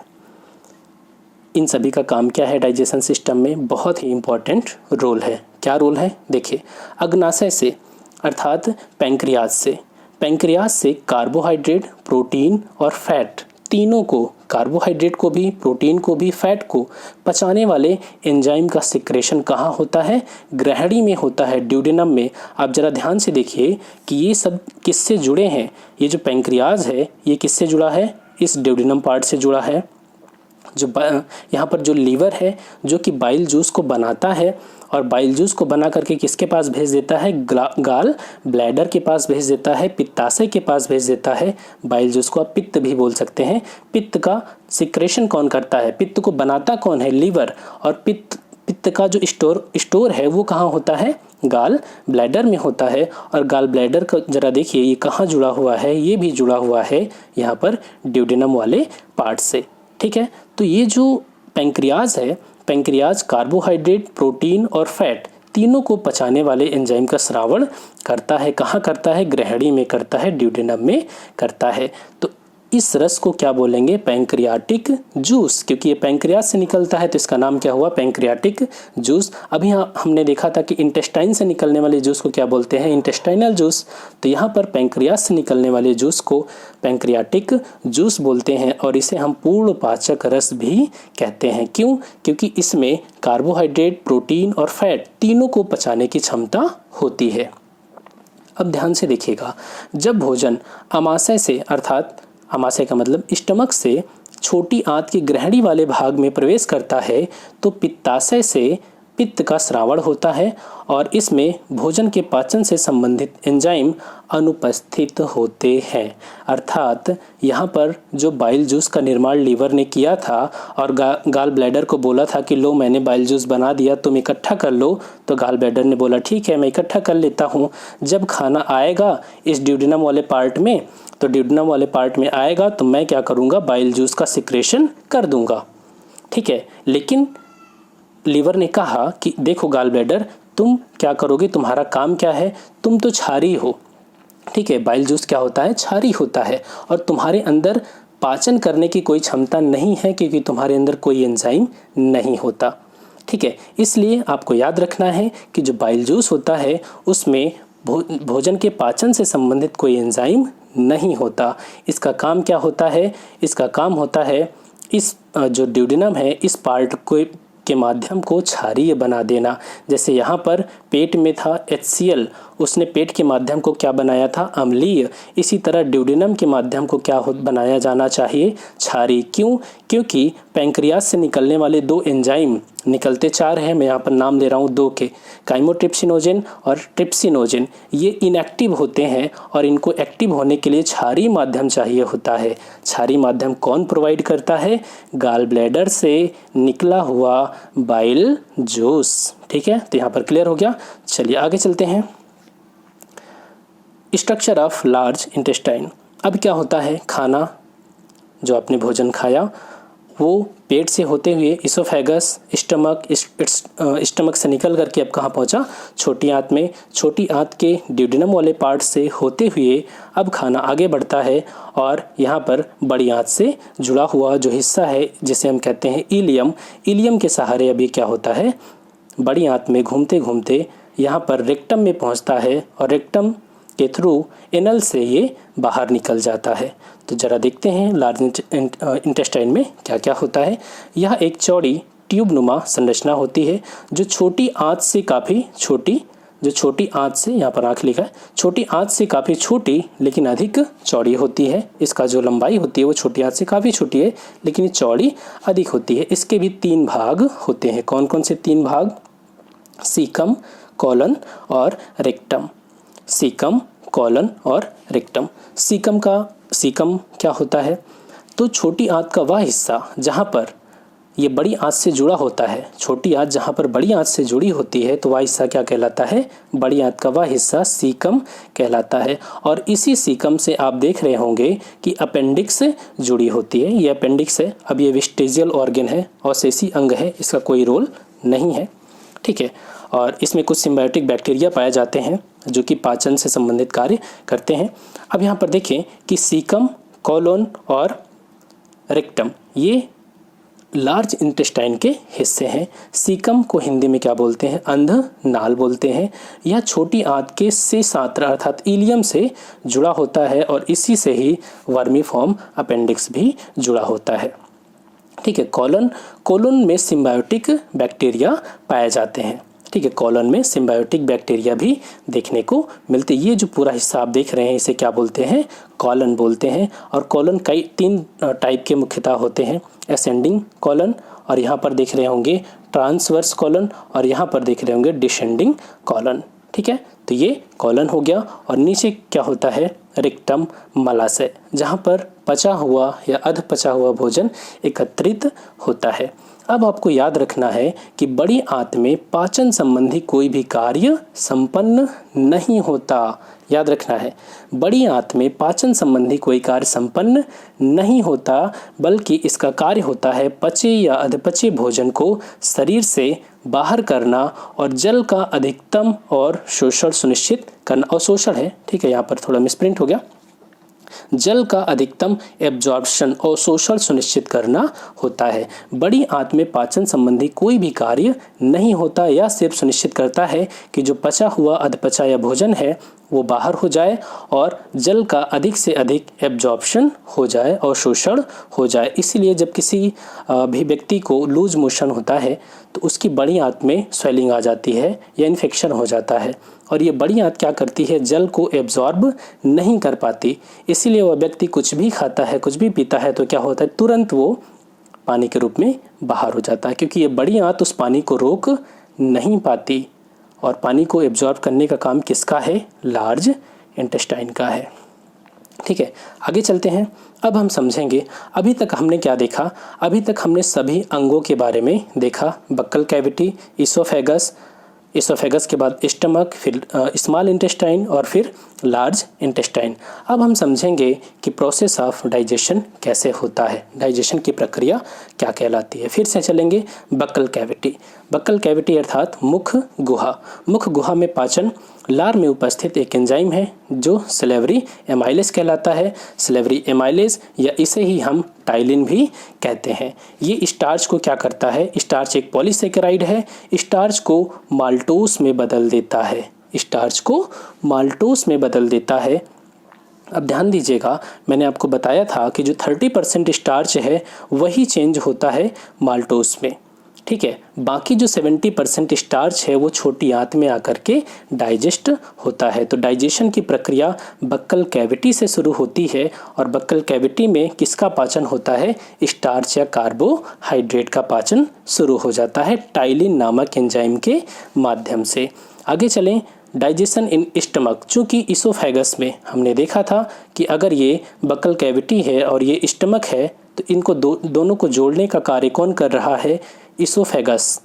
इन सभी का काम क्या है डाइजेशन सिस्टम में? बहुत ही इंपॉर्टेंट रोल है। क्या रोल है? देखिए, अग्नाशय से अर्थात पैंक्रियास से कार्बोहाइड्रेट, प्रोटीन और फैट तीनों को, कार्बोहाइड्रेट को भी, प्रोटीन को भी, फैट को पचाने वाले एंजाइम का सिक्रेशन कहाँ होता है? ग्रहणी में होता है, ड्यूडेनम में। आप जरा ध्यान से देखिए कि ये सब किससे जुड़े हैं। ये जो पैंक्रियाज है ये किससे जुड़ा है? इस ड्यूडेनम पार्ट से जुड़ा है। जो यहाँ पर जो लीवर है जो कि बाइल जूस को बनाता है और बाइल जूस को बना करके किसके पास भेज देता है? गाल ब्लैडर के पास भेज देता है, पित्ताशय के पास भेज देता है। बाइल जूस को आप पित्त भी बोल सकते हैं। पित्त का सिक्रेशन कौन करता है? पित्त को बनाता कौन है? लीवर। और पित्त का जो स्टोर है वो कहाँ होता है? गाल ब्लैडर में होता है। और गाल ब्लैडर का जरा देखिए ये कहाँ जुड़ा हुआ है? ये भी जुड़ा हुआ है यहाँ पर ड्यूडेनम वाले पार्ट से। ठीक है, तो ये जो पैंक्रियाज है, पैंक्रियाज कार्बोहाइड्रेट, प्रोटीन और फैट तीनों को पचाने वाले एंजाइम का स्रावण करता है। कहाँ करता है? ग्रहणी में करता है, ड्यूडेनम में करता है। तो इस रस को क्या बोलेंगे? Pancreatic juice. क्योंकि ये पैंक्रियाज से निकलता है तो इसका नाम क्या हुआ? Pancreatic juice. अभी यहाँ हमने देखा था कि इंटेस्टाइन से निकलने वाले जूस को क्या बोलते हैं? Intestinal juice. तो यहाँ पर पैंक्रियाज से निकलने वाले जूस को पैंक्रियाटिक जूस बोलते हैं और इसे हम पूर्ण पाचक रस भी कहते हैं। क्यों? क्योंकि इसमें कार्बोहाइड्रेट, प्रोटीन और फैट तीनों को पचाने की क्षमता होती है। अब ध्यान से देखिएगा, जब भोजन आमाशय से, अर्थात आमाशय का मतलब स्टमक से छोटी आंत के ग्रहणी वाले भाग में प्रवेश करता है तो पित्ताशय से पित्त का स्रावण होता है और इसमें भोजन के पाचन से संबंधित एंजाइम अनुपस्थित होते हैं। अर्थात यहाँ पर जो बाइल जूस का निर्माण लीवर ने किया था और गाल ब्लैडर को बोला था कि लो मैंने बाइल जूस बना दिया, तुम इकट्ठा कर लो, तो गाल ब्लैडर ने बोला ठीक है मैं इकट्ठा कर लेता हूँ। जब खाना आएगा इस ड्यूडेनम वाले पार्ट में, तो ड्यूडेनम वाले पार्ट में आएगा तो मैं क्या करूँगा, बाइल जूस का सिक्रेशन कर दूँगा। ठीक है, लेकिन लीवर ने कहा कि देखो गाल ब्लैडर, तुम क्या करोगे, तुम्हारा काम क्या है, तुम तो क्षारी हो। ठीक है, बाइल जूस क्या होता है, क्षारी होता है और तुम्हारे अंदर पाचन करने की कोई क्षमता नहीं है क्योंकि तुम्हारे अंदर कोई एंजाइम नहीं होता। ठीक है, इसलिए आपको याद रखना है कि जो बाइल जूस होता है उसमें भोजन के पाचन से संबंधित कोई एंजाइम नहीं होता। इसका काम क्या होता है, इसका काम होता है इस जो ड्यूडेनम है इस पार्ट के माध्यम को क्षारीय बना देना। जैसे यहाँ पर पेट में था HCl, उसने पेट के माध्यम को क्या बनाया था, अम्लीय। इसी तरह ड्यूडेनम के माध्यम को क्या बनाया जाना चाहिए, क्षारीय। क्यों? क्योंकि पैंक्रियास से निकलने वाले दो एंजाइम, निकलते चार हैं, मैं यहाँ पर नाम ले रहा हूँ दो के, काइमोट्रिप्सिनोजेन और ट्रिप्सिनोजेन, ये इनएक्टिव होते हैं और इनको एक्टिव होने के लिए क्षारीय माध्यम चाहिए होता है। क्षारीय माध्यम कौन प्रोवाइड करता है, गाल ब्लैडर से निकला हुआ बाइल जूस। ठीक है, तो यहाँ पर क्लियर हो गया। चलिए आगे चलते हैं। Structure of large intestine. अब क्या होता है, खाना जो आपने भोजन खाया वो पेट से होते हुए इसोफेगस, स्टमक से निकल करके अब कहाँ पहुँचा, छोटी आंत में। छोटी आंत के ड्यूडेनम वाले पार्ट से होते हुए अब खाना आगे बढ़ता है और यहाँ पर बड़ी आंत से जुड़ा हुआ जो हिस्सा है जिसे हम कहते हैं इलियम, इलियम के सहारे अभी क्या होता है, बड़ी आंत में घूमते घूमते यहाँ पर रेक्टम में पहुँचता है और रेक्टम के थ्रू एनल से ये बाहर निकल जाता है। तो ज़रा देखते हैं लार्ज इंटेस्टाइन में क्या क्या होता है। यह एक चौड़ी ट्यूब नुमा संरचना होती है जो छोटी आंत से काफ़ी छोटी, जो छोटी आंत से, यहाँ पर आँख लिखा है, छोटी आंत से काफ़ी छोटी लेकिन अधिक चौड़ी होती है। इसका जो लंबाई होती है वो छोटी आंत से काफ़ी छोटी है लेकिन चौड़ी अधिक होती है। इसके भी तीन भाग होते हैं। कौन कौन से तीन भाग, सीकम, कॉलन और रेक्टम। सीकम, कॉलन और रेक्टम। सीकम क्या होता है, तो छोटी आंत का वह हिस्सा जहाँ पर ये बड़ी आंत से जुड़ा होता है। छोटी आंत जहाँ पर बड़ी आंत से जुड़ी होती है तो वह हिस्सा क्या कहलाता है, बड़ी आंत का वह हिस्सा सीकम कहलाता है। और इसी सीकम से आप देख रहे होंगे कि अपेंडिक्स जुड़ी होती है। ये अपेंडिक्स है, अब ये वेस्टिजियल ऑर्गन है, अवशेषी अंग है, इसका कोई रोल नहीं है। ठीक है, और इसमें कुछ सिम्बायोटिक बैक्टीरिया पाए जाते हैं जो कि पाचन से संबंधित कार्य करते हैं। अब यहाँ पर देखें कि सीकम, कॉलोन और रेक्टम ये लार्ज इंटेस्टाइन के हिस्से हैं। सीकम को हिंदी में क्या बोलते हैं, अंध नाल बोलते हैं। यह छोटी आंत के शेषांत्र अर्थात इलियम से जुड़ा होता है और इसी से ही वर्मीफॉर्म अपेंडिक्स भी जुड़ा होता है। ठीक है, कॉलोन में सिम्बायोटिक बैक्टीरिया पाए जाते हैं। ठीक है, कॉलन में सिम्बायोटिक बैक्टीरिया भी देखने को मिलते हैं। ये जो पूरा हिस्सा आप देख रहे हैं इसे क्या बोलते हैं, कॉलन बोलते हैं। और कॉलन कई तीन टाइप के मुख्यतः होते हैं, असेंडिंग कॉलन, और यहाँ पर देख रहे होंगे ट्रांसवर्स कॉलन, और यहाँ पर देख रहे होंगे डिसेंडिंग कॉलन। ठीक है, तो ये कॉलन हो गया। और नीचे क्या होता है, रेक्टम, मलाशय, जहाँ पर पचा हुआ या अध पचा हुआ भोजन एकत्रित होता है। अब आपको याद रखना है कि बड़ी आंत में पाचन संबंधी कोई भी कार्य संपन्न नहीं होता। याद रखना है, बड़ी आंत में पाचन संबंधी कोई कार्य संपन्न नहीं होता, बल्कि इसका कार्य होता है पचे या अधपचे भोजन को शरीर से बाहर करना और जल का अधिकतम और शोषण सुनिश्चित करना। और शोषण है, ठीक है, यहाँ पर थोड़ा मिसप्रिंट हो गया, जल का अधिकतम एब्जॉर्प्शन और शोषण सुनिश्चित करना होता है। बड़ी आंत में पाचन संबंधी कोई भी कार्य नहीं होता, यह सिर्फ सुनिश्चित करता है कि जो पचा हुआ अधपचा या भोजन है वो बाहर हो जाए और जल का अधिक से अधिक एब्जॉर्प्शन हो जाए और शोषण हो जाए। इसीलिए जब किसी भी व्यक्ति को लूज मोशन होता है तो उसकी बड़ी आंत में स्वेलिंग आ जाती है या इन्फेक्शन हो जाता है। और ये बड़ी आंत क्या करती है, जल को एब्जॉर्ब नहीं कर पाती। इसीलिए वह व्यक्ति कुछ भी खाता है, कुछ भी पीता है तो क्या होता है, तुरंत वो पानी के रूप में बाहर हो जाता है, क्योंकि ये बड़ी आंत उस पानी को रोक नहीं पाती। और पानी को एब्जॉर्ब करने का काम किसका है, लार्ज इंटेस्टाइन का है। ठीक है, आगे चलते हैं। अब हम समझेंगे अभी तक हमने क्या देखा। अभी तक हमने सभी अंगों के बारे में देखा, बक्कल कैविटी, इसोफेगस, इसोफेगस के बाद स्टमक, फिर स्मॉल इंटेस्टाइन और फिर लार्ज इंटेस्टाइन। अब हम समझेंगे कि प्रोसेस ऑफ डाइजेशन कैसे होता है, डाइजेशन की प्रक्रिया क्या कहलाती है। फिर से चलेंगे बक्कल कैविटी। बक्कल कैविटी अर्थात मुख गुहा। मुख गुहा में पाचन, लार में उपस्थित एक एंजाइम है जो सलेवरी एमाइलेज कहलाता है। सलेवरी एमाइलेज या इसे ही हम टाइलिन भी कहते हैं। ये स्टार्च को क्या करता है, स्टार्च एक पॉलीसेकेराइड है, स्टार्च को माल्टोस में बदल देता है, स्टार्च को माल्टोस में बदल देता है। अब ध्यान दीजिएगा, मैंने आपको बताया था कि जो 30% स्टार्च है वही चेंज होता है माल्टोस में। ठीक है, बाकी जो 70% स्टार्च है वो छोटी आंत में आकर के डाइजेस्ट होता है। तो डाइजेशन की प्रक्रिया बक्कल कैविटी से शुरू होती है और बक्कल कैविटी में किसका पाचन होता है, स्टार्च या कार्बोहाइड्रेट का पाचन शुरू हो जाता है टाइलिन नामक एंजाइम के माध्यम से। आगे चलें, डाइजेशन इन स्टमक। चूँकि इसोफेगस में हमने देखा था कि अगर ये बक्कल कैविटी है और ये स्टमक है तो इनको दोनों को जोड़ने का कार्य कौन कर रहा है, इसोफेगस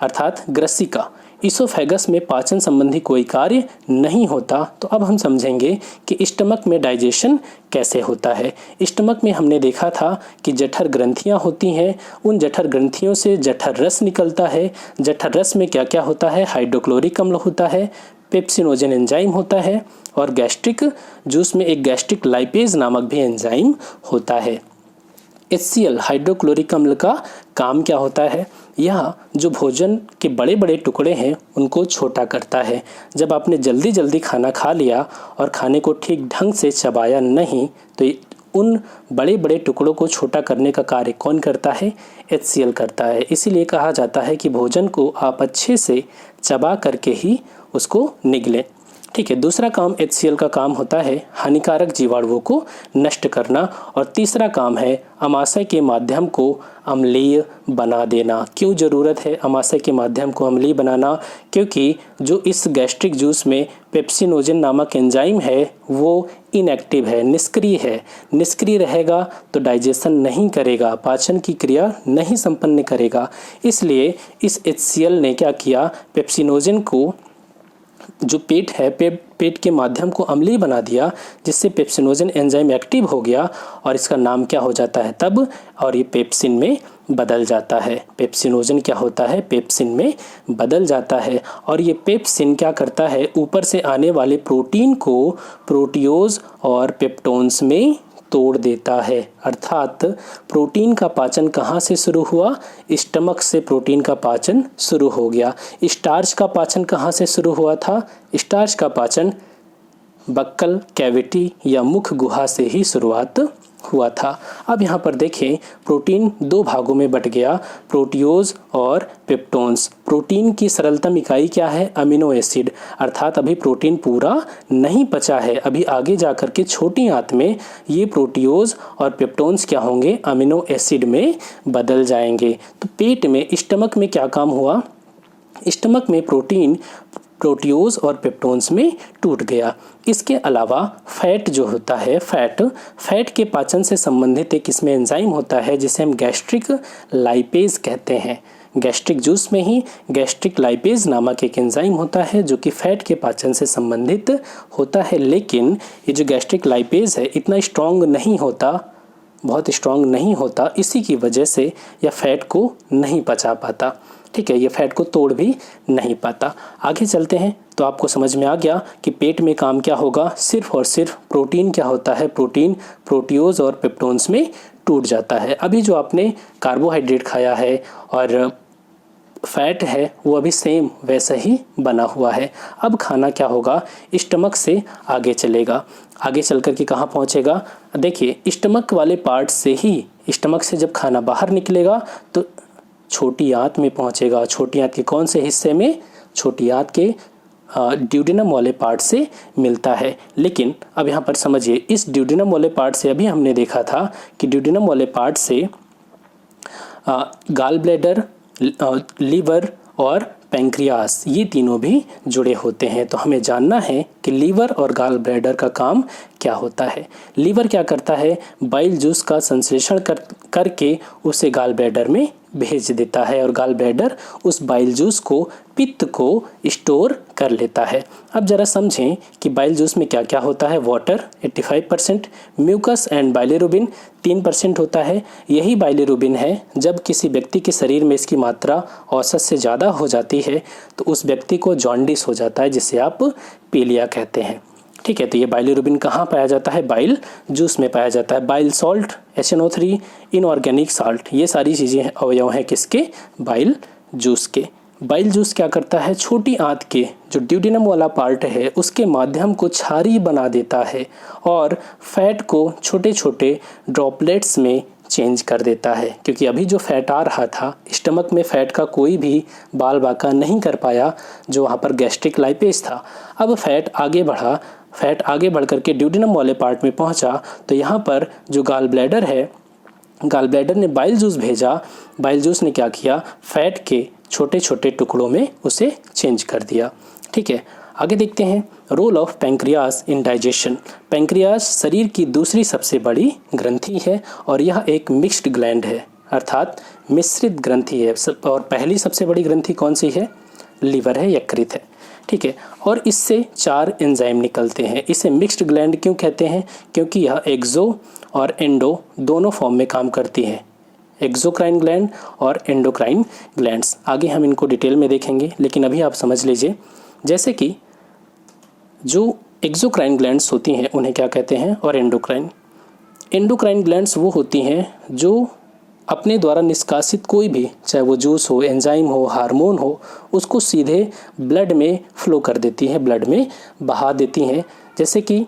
अर्थात ग्रसिका। इसोफेगस में पाचन संबंधी कोई कार्य नहीं होता। तो अब हम समझेंगे कि स्टमक में डाइजेशन कैसे होता है। स्टमक में हमने देखा था कि जठर ग्रंथियां होती हैं, उन जठर ग्रंथियों से जठर रस निकलता है। जठर रस में क्या क्या होता है, हाइड्रोक्लोरिक अम्ल होता है, पेप्सिनोजन एंजाइम होता है और गैस्ट्रिक जूस में एक गैस्ट्रिक लाइपेज नामक भी एंजाइम होता है। HCl हाइड्रोक्लोरिक अम्ल का काम क्या होता है, यह जो भोजन के बड़े बड़े टुकड़े हैं उनको छोटा करता है। जब आपने जल्दी जल्दी खाना खा लिया और खाने को ठीक ढंग से चबाया नहीं तो उन बड़े बड़े टुकड़ों को छोटा करने का कार्य कौन करता है, HCl करता है। इसीलिए कहा जाता है कि भोजन को आप अच्छे से चबा करके ही उसको निगलें। ठीक है, दूसरा काम HCl का काम होता है हानिकारक जीवाणुओं को नष्ट करना और तीसरा काम है अमाशय के माध्यम को अम्लीय बना देना। क्यों ज़रूरत है अमाशय के माध्यम को अम्लीय बनाना, क्योंकि जो इस गैस्ट्रिक जूस में पेप्सिनोजन नामक एंजाइम है वो इनएक्टिव है, निष्क्रिय है। निष्क्रिय रहेगा तो डाइजेशन नहीं करेगा, पाचन की क्रिया नहीं संपन्न करेगा। इसलिए इस HCl ने क्या किया, पेप्सिनोजन को जो पेट है पेट के माध्यम को अम्लीय बना दिया, जिससे पेप्सिनोजन एंजाइम एक्टिव हो गया और इसका नाम क्या हो जाता है तब, और ये पेप्सिन में बदल जाता है। पेप्सिनोजन क्या होता है, पेप्सिन में बदल जाता है और ये पेप्सिन क्या करता है, ऊपर से आने वाले प्रोटीन को प्रोटियोज और पेप्टोन्स में तोड़ देता है। अर्थात प्रोटीन का पाचन कहाँ से शुरू हुआ, स्टमक से प्रोटीन का पाचन शुरू हो गया। स्टार्च का पाचन कहाँ से शुरू हुआ था, स्टार्च का पाचन बक्कल कैविटी या मुख गुहा से ही शुरुआत हुआ था। अब यहाँ पर देखें, प्रोटीन दो भागों में बट गया, प्रोटियोज और पेप्टोन्स। प्रोटीन की सरलतम इकाई क्या है, अमीनो एसिड। अर्थात अभी प्रोटीन पूरा नहीं पचा है, अभी आगे जाकर के छोटी आंत में ये प्रोटियोज और पेप्टोन्स क्या होंगे, अमीनो एसिड में बदल जाएंगे। तो पेट में, स्टमक में क्या काम हुआ, स्टमक में प्रोटीन प्रोटियोज और पेप्टोन्स में टूट गया। इसके अलावा फैट जो होता है, फैट के पाचन से संबंधित एक इसमें एंजाइम होता है जिसे हम गैस्ट्रिक लाइपेज कहते हैं। गैस्ट्रिक जूस में ही गैस्ट्रिक लाइपेज नामक एक एंजाइम होता है जो कि फैट के पाचन से संबंधित होता है। लेकिन ये जो गैस्ट्रिक लाइपेज है इतना स्ट्रॉन्ग नहीं होता, बहुत स्ट्रॉन्ग नहीं होता, इसी की वजह से यह फैट को नहीं पचा पाता। ठीक है, ये फैट को तोड़ भी नहीं पाता। आगे चलते हैं तो आपको समझ में आ गया कि पेट में काम क्या होगा, सिर्फ और सिर्फ प्रोटीन क्या होता है, प्रोटीन प्रोटियोज और पेप्टोन्स में टूट जाता है। अभी जो आपने कार्बोहाइड्रेट खाया है और फैट है वो अभी सेम वैसा ही बना हुआ है। अब खाना क्या होगा, स्टमक से आगे चलेगा, आगे चल कर के कहाँ पहुँचेगा, देखिए स्टमक वाले पार्ट से ही, स्टमक से जब खाना बाहर निकलेगा तो छोटी आंत में पहुंचेगा। छोटी आंत के कौन से हिस्से में, छोटी आंत के ड्यूडेनम वाले पार्ट से मिलता है। लेकिन अब यहाँ पर समझिए, इस ड्यूडेनम वाले पार्ट से अभी हमने देखा था कि ड्यूडेनम वाले पार्ट से गाल ब्लैडर, लीवर और पैंक्रियास, ये तीनों भी जुड़े होते हैं। तो हमें जानना है कि लीवर और गाल ब्लैडर का काम क्या होता है। लीवर क्या करता है, बाइल जूस का संश्लेषण करके उसे गाल ब्लैडर में भेज देता है और गाल ब्लैडर उस बाइल जूस को, पित्त को स्टोर कर लेता है। अब जरा समझें कि बाइल जूस में क्या क्या होता है। वाटर 85%, म्यूकस एंड बाइलिरुबिन 3% होता है। यही बाइलिरुबिन है, जब किसी व्यक्ति के शरीर में इसकी मात्रा औसत से ज़्यादा हो जाती है तो उस व्यक्ति को जॉन्डिस हो जाता है, जिसे आप पीलिया कहते हैं। ठीक है, तो ये बाइलिरुबिन कहाँ पाया जाता है, बाइल जूस में पाया जाता है। Bile salt, HNO3, inorganic salt, ये सारी चीज़ें अवयव हैं किसके, बाइल जूस के। बाइल जूस क्या करता है, छोटी आंत के जो ड्यूडेनम वाला पार्ट है उसके माध्यम को क्षारीय बना देता है और फैट को छोटे छोटे ड्रॉपलेट्स में चेंज कर देता है। क्योंकि अभी जो फैट आ रहा था, स्टमक में फैट का कोई भी बाल बाका नहीं कर पाया, जो वहाँ पर गैस्ट्रिक लाइपेज था। अब फैट आगे बढ़ा, फैट आगे बढ़ करके ड्यूडेनम वाले पार्ट में पहुँचा, तो यहाँ पर जो गाल ब्लैडर है, गाल ब्लैडर ने बाइल जूस भेजा। बाइल जूस ने क्या किया, फैट के छोटे छोटे टुकड़ों में उसे चेंज कर दिया। ठीक है, आगे देखते हैं role of pancreas in digestion. Pancreas शरीर की दूसरी सबसे बड़ी ग्रंथि है और यह एक मिक्स्ड ग्लैंड है, अर्थात मिश्रित ग्रंथि है। और पहली सबसे बड़ी ग्रंथि कौन सी है, लीवर है, यकृत है। ठीक है, और इससे 4 एंजाइम निकलते हैं। इसे मिक्स्ड ग्लैंड क्यों कहते हैं, क्योंकि यह एक्सो और एंडो दोनों फॉर्म में काम करती है, एक्सोक्राइन ग्लैंड और एंडोक्राइन ग्लैंड्स। आगे हम इनको डिटेल में देखेंगे, लेकिन अभी आप समझ लीजिए, जैसे कि जो एक्सोक्राइन ग्लैंड्स होती हैं उन्हें क्या कहते हैं, और एंडोक्राइन ग्लैंड्स वो होती हैं जो अपने द्वारा निष्कासित कोई भी, चाहे वो जूस हो, एंजाइम हो, हार्मोन हो, उसको सीधे ब्लड में फ्लो कर देती हैं, ब्लड में बहा देती हैं। जैसे कि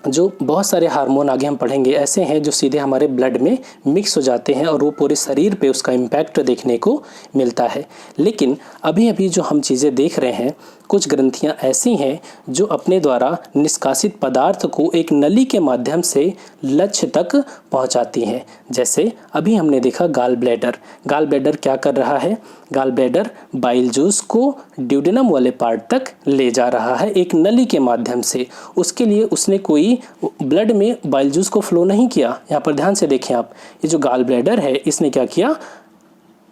जो बहुत सारे हार्मोन आगे हम पढ़ेंगे ऐसे हैं जो सीधे हमारे ब्लड में मिक्स हो जाते हैं और वो पूरे शरीर पे उसका इम्पैक्ट देखने को मिलता है। लेकिन अभी अभी जो हम चीज़ें देख रहे हैं, कुछ ग्रंथियां ऐसी हैं जो अपने द्वारा निष्कासित पदार्थ को एक नली के माध्यम से लक्ष्य तक पहुंचाती हैं। जैसे अभी हमने देखा गाल ब्लैडर। गाल ब्लैडर क्या कर रहा है, गाल ब्लैडर बाइल जूस को ड्यूडेनम वाले पार्ट तक ले जा रहा है एक नली के माध्यम से। उसके लिए उसने कोई ब्लड में बाइल जूस को फ्लो नहीं किया। यहाँ पर ध्यान से देखें आप, ये जो गाल ब्लैडर है इसने क्या किया,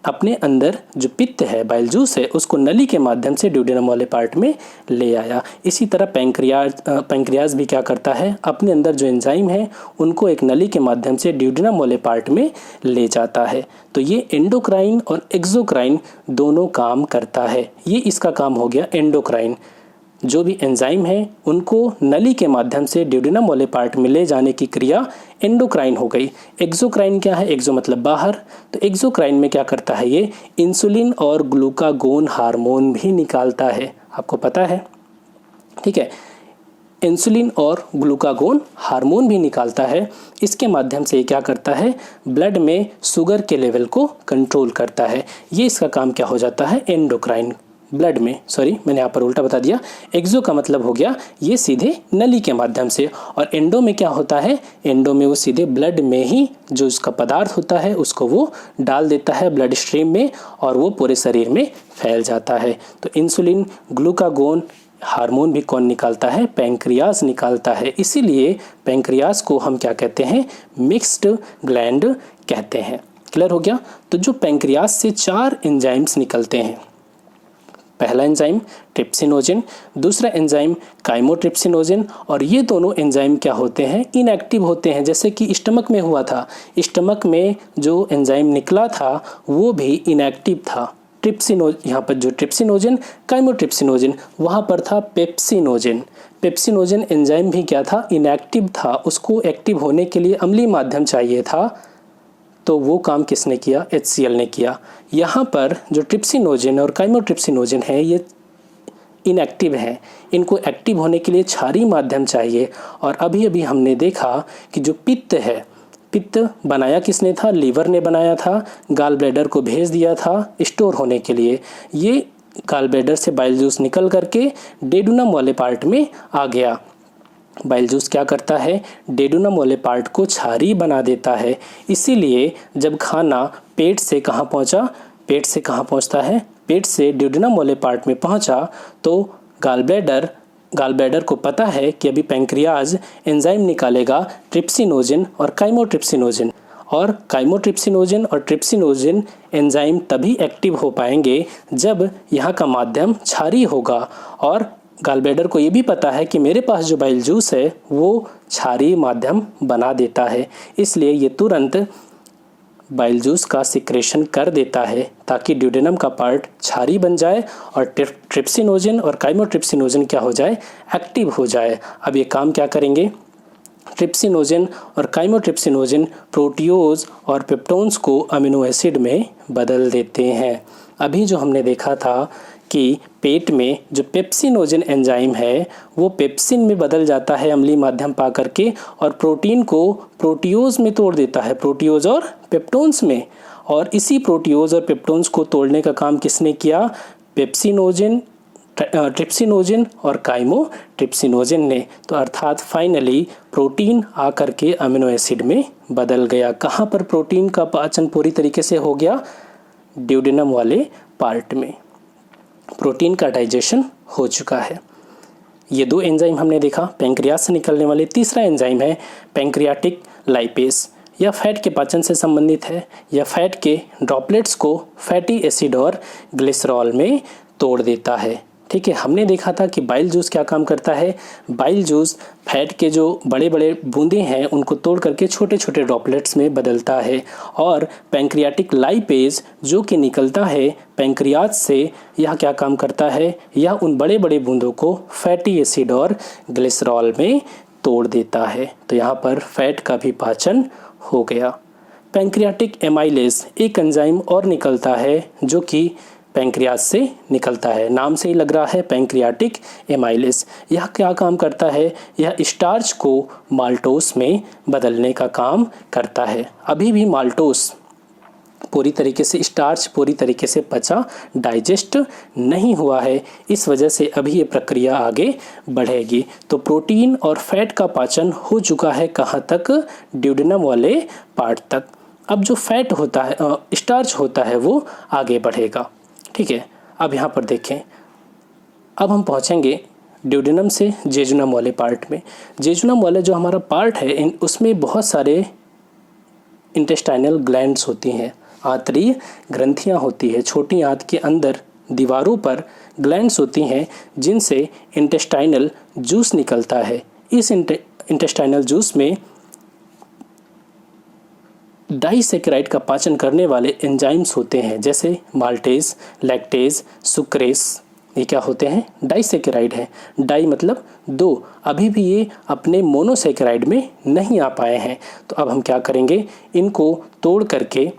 अपने अंदर जो पित्त है, बाइल जूस है, उसको नली के माध्यम से ड्यूडेनम वाले पार्ट में ले आया। इसी तरह पैंक्रियाज भी क्या करता है, अपने अंदर जो एंजाइम है उनको एक नली के माध्यम से ड्यूडेनम वाले पार्ट में ले जाता है। तो ये एंडोक्राइन और एक्सोक्राइन दोनों काम करता है। ये इसका काम हो गया एंडोक्राइन। जो भी एंजाइम है उनको नली के माध्यम से ड्यूडेनम वाले पार्ट में ले जाने की क्रिया एंडोक्राइन हो गई। एक्सोक्राइन क्या है, एक्सो मतलब बाहर, तो एक्सोक्राइन में क्या करता है, ये इंसुलिन और ग्लूकागोन हार्मोन भी निकालता है, आपको पता है। ठीक है, इंसुलिन और ग्लूकागोन हार्मोन भी निकालता है। इसके माध्यम से ये क्या करता है, ब्लड में शुगर के लेवल को कंट्रोल करता है। ये इसका काम क्या हो जाता है, एंडोक्राइन, ब्लड में, सॉरी मैंने यहाँ पर उल्टा बता दिया। एक्सो का मतलब हो गया ये सीधे नली के माध्यम से, और एंडो में क्या होता है, एंडो में वो सीधे ब्लड में ही जो उसका पदार्थ होता है उसको वो डाल देता है ब्लड स्ट्रीम में और वो पूरे शरीर में फैल जाता है। तो इंसुलिन ग्लूकागोन हार्मोन भी कौन निकालता है, पैंक्रियाज निकालता है। इसीलिए पैंक्रियाज को हम क्या कहते हैं, मिक्स्ड ग्लैंड कहते हैं। क्लियर हो गया। तो जो पैंक्रियाज से 4 एंजाइम्स निकलते हैं, पहला एंजाइम ट्रिप्सिनोजेन, दूसरा एंजाइम काइमोट्रिप्सिनोजेन, और ये दोनों एंजाइम क्या होते हैं, इनएक्टिव होते हैं। जैसे कि स्टमक में हुआ था, स्टमक में जो एंजाइम निकला था वो भी इनएक्टिव था। यहाँ पर जो ट्रिप्सिनोजेन, काइमोट्रिप्सिनोजेन, वहाँ पर था पेप्सिनोजेन। पेप्सिनोजेन एंजाइम भी क्या था, इनएक्टिव था। उसको एक्टिव होने के लिए अम्लीय माध्यम चाहिए था, तो वो काम किसने किया, HCl ने किया। यहाँ पर जो ट्रिप्सिनोजेन और काइमोट्रिप्सिनोजेन है ये इनएक्टिव हैं, इनको एक्टिव होने के लिए क्षारीय माध्यम चाहिए। और अभी अभी हमने देखा कि जो पित्त है, पित्त बनाया किसने था, लीवर ने बनाया था, गाल ब्लैडर को भेज दिया था स्टोर होने के लिए। ये गॉल ब्लैडर से बाइल जूस निकल करके डेडुनम वाले पार्ट में आ गया। बाइल जूस क्या करता है, डेडुनम वाले पार्ट को क्षारीय बना देता है। इसीलिए जब खाना पेट से कहाँ पहुँचा, पेट से कहाँ पहुँचता है, पेट से डेडुनम वाले पार्ट में पहुँचा तो गॉल ब्लैडर को पता है कि अभी पैंक्रियाज एंजाइम निकालेगा ट्रिप्सिनोजन और काइमोट्रिप्सिनोजन, और काइमोट्रिप्सिनोजन और ट्रिप्सिनोजन एंजाइम तभी एक्टिव हो पाएंगे जब यहाँ का माध्यम क्षारीय होगा। और गॉल ब्लैडर को ये भी पता है कि मेरे पास जो बाइल जूस है वो क्षारीय माध्यम बना देता है, इसलिए ये तुरंत बाइल जूस का सिक्रेशन कर देता है ताकि ड्यूडेनम का पार्ट क्षारीय बन जाए और ट्रिप्सिनोजन और काइमोट्रिप्सिनोजन क्या हो जाए, एक्टिव हो जाए। अब ये काम क्या करेंगे, ट्रिप्सिनोजन और काइमोट्रिप्सिनोजन प्रोटियोज और पेप्टोन्स को अमीनो एसिड में बदल देते हैं। अभी जो हमने देखा था कि पेट में जो पेप्सिनोजन एंजाइम है वो पेप्सिन में बदल जाता है अम्लीय माध्यम पा करके, और प्रोटीन को प्रोटियोज में तोड़ देता है, प्रोटियोज और पेप्टोन्स में। और इसी प्रोटियोज और पेप्टोन्स को तोड़ने का काम किसने किया, पेप्सिनोजन, ट्रिप्सिनोजन और काइमोट्रिप्सिनोजन ने। तो अर्थात फाइनली प्रोटीन आकर के अमीनो एसिड में बदल गया। कहाँ पर प्रोटीन का पाचन पूरी तरीके से हो गया, ड्यूडेनम वाले पार्ट में प्रोटीन का डाइजेशन हो चुका है। ये दो एंजाइम हमने देखा, पैंक्रियाज से निकलने वाले। तीसरा एंजाइम है पैंक्रियाटिक लाइपेज। यह फैट के पाचन से संबंधित है। यह फैट के ड्रॉपलेट्स को फैटी एसिड और ग्लिसरॉल में तोड़ देता है। ठीक है, हमने देखा था कि बाइल जूस क्या काम करता है, बाइल जूस फैट के जो बड़े बड़े बूंदे हैं उनको तोड़ करके छोटे छोटे ड्रॉपलेट्स में बदलता है, और पैंक्रियाटिक लाइपेज जो कि निकलता है पैंक्रियाज से, यह क्या काम करता है, यह उन बड़े बड़े बूंदों को फैटी एसिड और ग्लिसरॉल में तोड़ देता है। तो यहाँ पर फैट का भी पाचन हो गया। पैंक्रियाटिक एमाइलेज एक एंजाइम और निकलता है जो कि पैंक्रियाज से निकलता है, नाम से ही लग रहा है पैंक्रियाटिक एमाइलेज। यह क्या काम करता है, यह स्टार्च को माल्टोस में बदलने का काम करता है। अभी भी माल्टोस पूरी तरीके से, स्टार्च पूरी तरीके से पचा, डाइजेस्ट नहीं हुआ है, इस वजह से अभी ये प्रक्रिया आगे बढ़ेगी। तो प्रोटीन और फैट का पाचन हो चुका है कहाँ तक, ड्यूडेनम वाले पार्ट तक। अब जो फैट होता है, स्टार्च होता है, वो आगे बढ़ेगा। ठीक है, अब यहाँ पर देखें, अब हम पहुँचेंगे ड्यूडेनम से जेजुनम वाले पार्ट में। जेजुनम वाले जो हमारा पार्ट है उसमें बहुत सारे इंटेस्टाइनल ग्लैंड्स होती हैं, आंतरीय ग्रंथियाँ होती है। छोटी आंत के अंदर दीवारों पर ग्लैंड्स होती हैं जिनसे इंटेस्टाइनल जूस निकलता है। इस इंटेस्टाइनल जूस में डाइसेकेराइड का पाचन करने वाले एंजाइम्स होते हैं, जैसे माल्टेज, लैक्टेज, सुक्रेस। ये क्या होते हैं, डाइसेकेराइड है। डाई मतलब दो, अभी भी ये अपने मोनोसेकेराइड में नहीं आ पाए हैं। तो अब हम क्या करेंगे, इनको तोड़ करके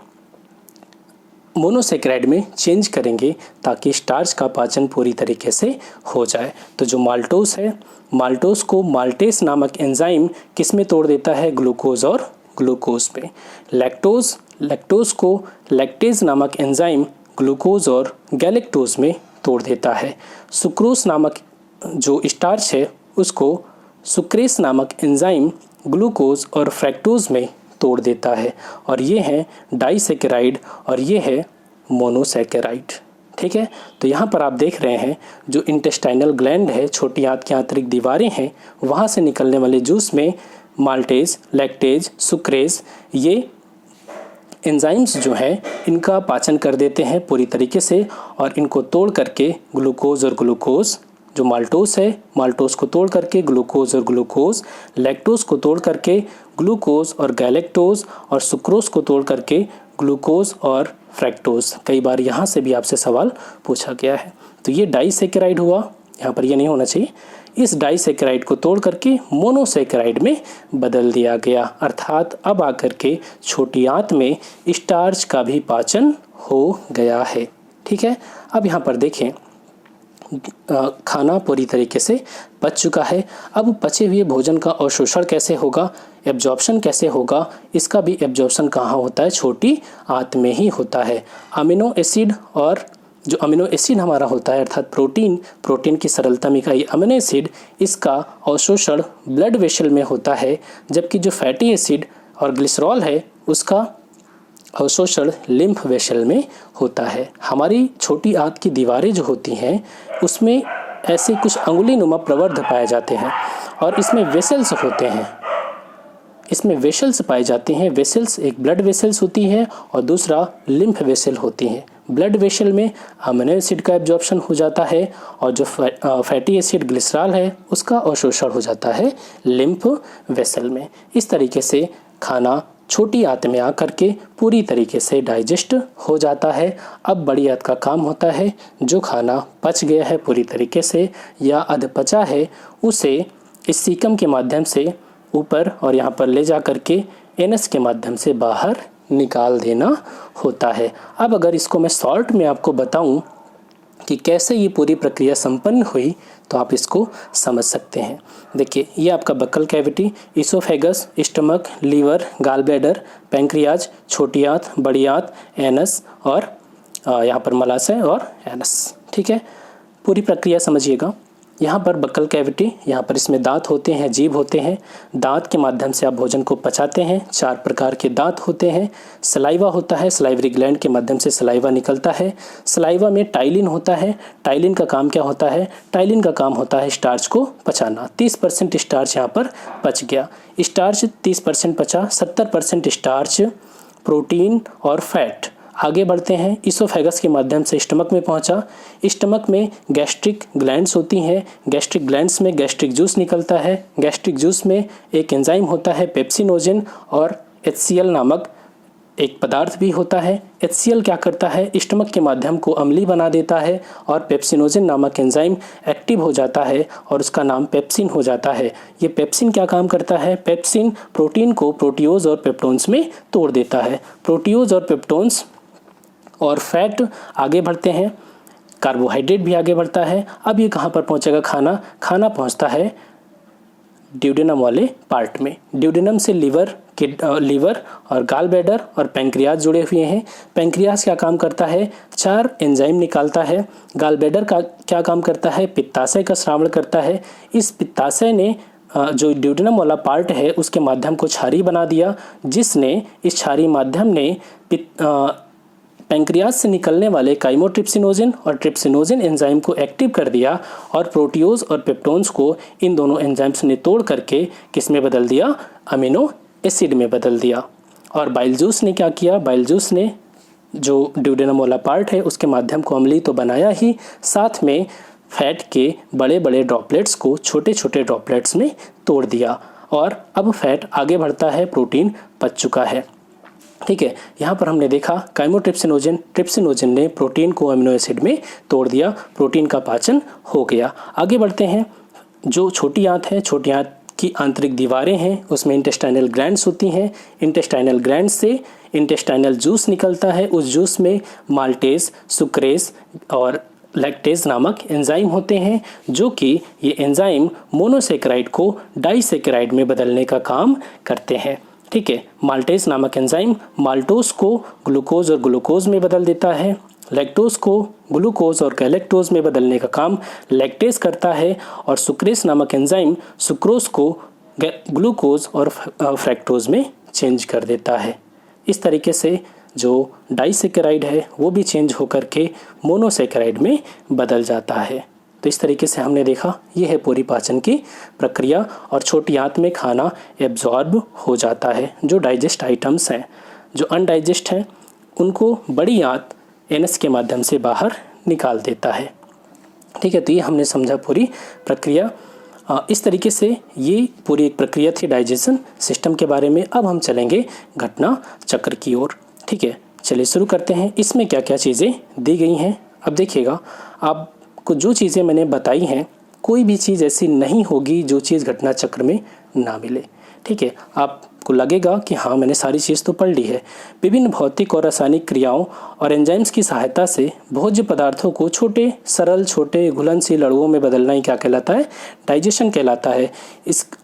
मोनोसेकेराइड में चेंज करेंगे ताकि स्टार्च का पाचन पूरी तरीके से हो जाए। तो जो माल्टोस है, माल्टोस को माल्टेस नामक एंजाइम किस में तोड़ देता है, ग्लूकोज और ग्लूकोज में। लैक्टोज को लैक्टेज नामक एंजाइम ग्लूकोज और गैलेक्टोज में तोड़ देता है। सुक्रोज नामक जो स्टार्च है उसको सुक्रेस नामक एंजाइम ग्लूकोज और फ्रैक्टोज में तोड़ देता है। और ये है डाइसेकेराइड और ये है मोनोसेकेराइड। ठीक है, तो यहाँ पर आप देख रहे हैं जो इंटेस्टाइनल ग्लैंड है, छोटी आंत की आंतरिक दीवारें हैं, वहाँ से निकलने वाले जूस में माल्टेज, लैक्टेज, सुक्रेज, ये एंजाइम्स जो हैं इनका पाचन कर देते हैं पूरी तरीके से, और इनको तोड़ करके ग्लूकोज और ग्लूकोज, जो माल्टोस है, माल्टोस को तोड़ करके ग्लूकोज और ग्लूकोज, लैक्टोज को तोड़ करके ग्लूकोज और गैलेक्टोज, और सुक्रोज को तोड़ करके ग्लूकोज और फ्रैक्टोज। कई बार यहाँ से भी आपसे सवाल पूछा गया है। तो ये डाइसेकेराइड हुआ, यहाँ पर ये नहीं होना चाहिए। इस डाइसेकेराइड को तोड़ करके मोनोसेकेराइड में बदल दिया गया, अर्थात अब आकर के छोटी आंत में स्टार्च का भी पाचन हो गया है। ठीक है, अब यहाँ पर देखें, खाना पूरी तरीके से पच चुका है। अब पचे हुए भोजन का अवशोषण कैसे होगा, एब्जॉर्प्शन कैसे होगा, इसका भी एब्जॉर्प्शन कहाँ होता है, छोटी आंत में ही होता है। अमीनो एसिड और जो अमीनो एसिड हमारा होता है अर्थात प्रोटीन की सरलता में इकाई अमीनो एसिड, इसका अवशोषण ब्लड वेसल में होता है, जबकि जो फैटी एसिड और ग्लिसरॉल है उसका अवशोषण लिम्फ वेसल में होता है। हमारी छोटी आंत की दीवारें जो होती हैं उसमें ऐसे कुछ अंगुली नुमा प्रवर्ध पाए जाते हैं और इसमें वेसल्स होते हैं, इसमें वेसल्स पाए जाते हैं। वेसल्स, एक ब्लड वेसल्स होती है और दूसरा लिम्फ वेसल होती है। ब्लड वेसल में अमीनो एसिड का एब्जॉर्प्शन हो जाता है और जो फैटी एसिड ग्लिसरॉल है उसका अवशोषण हो जाता है लिम्फ वेसल में। इस तरीके से खाना छोटी आंत में आकर के पूरी तरीके से डाइजेस्ट हो जाता है। अब बड़ी आंत का काम होता है जो खाना पच गया है पूरी तरीके से या अधपचा है उसे इस सीकम के माध्यम से ऊपर और यहाँ पर ले जा कर के एनस के माध्यम से बाहर निकाल देना होता है। अब अगर इसको मैं शॉर्ट में आपको बताऊं कि कैसे ये पूरी प्रक्रिया संपन्न हुई तो आप इसको समझ सकते हैं। देखिए, ये आपका buccal cavity, oesophagus, stomach, liver, gall bladder, pancreas, छोटी आंत, बड़ी आंत, एनस और यहाँ पर मलाशय और एनस। ठीक है, पूरी प्रक्रिया समझिएगा। यहाँ पर बक्कल कैविटी, यहाँ पर इसमें दांत होते हैं, जीभ होते हैं। दांत के माध्यम से आप भोजन को पचाते हैं। 4 प्रकार के दांत होते हैं। सलाइवा होता है, सलाइवरी ग्लैंड के माध्यम से सलाइवा निकलता है। सलाइवा में टाइलिन होता है। टाइलिन का काम क्या होता है? टाइलिन का काम होता है स्टार्च को पचाना। 30% स्टार्च यहाँ पर पच गया। स्टार्च 30% पचा, 70% स्टार्च, प्रोटीन और फैट। आगे बढ़ते हैं, इसोफेगस के माध्यम से स्टमक में पहुंचा। स्टमक में गैस्ट्रिक ग्लैंड्स होती हैं। गैस्ट्रिक ग्लैंड्स में गैस्ट्रिक जूस निकलता है। गैस्ट्रिक जूस में एक एंजाइम होता है पेप्सिनोजेन और HCl नामक एक पदार्थ भी होता है। HCl क्या करता है? स्टमक के माध्यम को अम्लीय बना देता है और पेप्सिनोजेन नामक एंजाइम एक्टिव हो जाता है और उसका नाम पेप्सिन हो जाता है। ये पेप्सिन क्या काम करता है? पेप्सिन प्रोटीन को प्रोटियोज और पेप्टोन्स में तोड़ देता है। प्रोटियोज और पेप्टोन्स और फैट आगे बढ़ते हैं, कार्बोहाइड्रेट भी आगे बढ़ता है। अब ये कहाँ पर पहुँचेगा खाना? खाना पहुँचता है ड्यूडेनम वाले पार्ट में। ड्यूडेनम से लीवर और गाल ब्लैडर और पैंक्रियाज जुड़े हुए हैं। पैंक्रियाज क्या काम करता है? 4 एंजाइम निकालता है। गाल ब्लैडर का क्या काम करता है? पित्ताशय का श्रावण करता है। इस पित्ताशय ने जो ड्यूडेनम वाला पार्ट है उसके माध्यम को क्षारीय बना दिया, जिसने इस क्षारीय माध्यम ने पैंक्रियाज से निकलने वाले काइमोट्रिप्सिनोजेन और ट्रिप्सिनोजेन एंजाइम को एक्टिव कर दिया और प्रोटियोज और पेप्टोन्स को इन दोनों एंजाइम्स ने तोड़ करके किस में बदल दिया? अमीनो एसिड में बदल दिया। और बाइल जूस ने क्या किया? बाइल जूस ने जो ड्यूडेनम वाला पार्ट है उसके माध्यम को अम्लीय तो बनाया ही, साथ में फैट के बड़े बड़े ड्रॉपलेट्स को छोटे छोटे ड्रॉपलेट्स में तोड़ दिया और अब फैट आगे बढ़ता है, प्रोटीन पच चुका है। ठीक है, यहाँ पर हमने देखा ट्रिप्सिनोजेन ने प्रोटीन को अमीनो एसिड में तोड़ दिया, प्रोटीन का पाचन हो गया। आगे बढ़ते हैं, जो छोटी आंत है, छोटी आंत की आंतरिक दीवारें हैं उसमें इंटेस्टाइनल ग्लैंड्स होती हैं। इंटेस्टाइनल ग्लैंड से इंटेस्टाइनल जूस निकलता है। उस जूस में माल्टेज, सुक्रेज और लैक्टेज नामक एंजाइम होते हैं, जो कि ये एंजाइम मोनोसेकेराइड को डाइसेकेराइड में बदलने का काम करते हैं। ठीक है, माल्टेज नामक एंजाइम माल्टोज को ग्लूकोज और ग्लूकोज में बदल देता है। लैक्टोज को ग्लूकोज और गैलेक्टोज में बदलने का काम लैक्टेज करता है और सुक्रेज नामक एंजाइम सुक्रोज को ग्लूकोज और फ्रैक्टोज में चेंज कर देता है। इस तरीके से जो डाइसेकेराइड है वो भी चेंज होकर के मोनोसेकेराइड में बदल जाता है। तो इस तरीके से हमने देखा ये है पूरी पाचन की प्रक्रिया और छोटी आंत में खाना एब्जॉर्ब हो जाता है। जो डाइजेस्ट आइटम्स हैं, जो अनडाइजेस्ट हैं, उनको बड़ी आंत एनस के माध्यम से बाहर निकाल देता है। ठीक है, तो ये हमने समझा पूरी प्रक्रिया। इस तरीके से ये पूरी एक प्रक्रिया थी डाइजेशन सिस्टम के बारे में। अब हम चलेंगे घटना चक्र की ओर। ठीक है, चलिए शुरू करते हैं। इसमें क्या क्या चीज़ें दी गई हैं अब देखिएगा। आपको जो चीज़ें मैंने बताई हैं, कोई भी चीज़ ऐसी नहीं होगी जो चीज़ घटना चक्र में ना मिले। ठीक है, आपको लगेगा कि हाँ मैंने सारी चीज़ तो पढ़ ली है। विभिन्न भौतिक और रासायनिक क्रियाओं और एंजाइम्स की सहायता से भोज्य पदार्थों को छोटे घुलनशील अणुओं में बदलना ही क्या कहलाता है? डाइजेशन कहलाता है।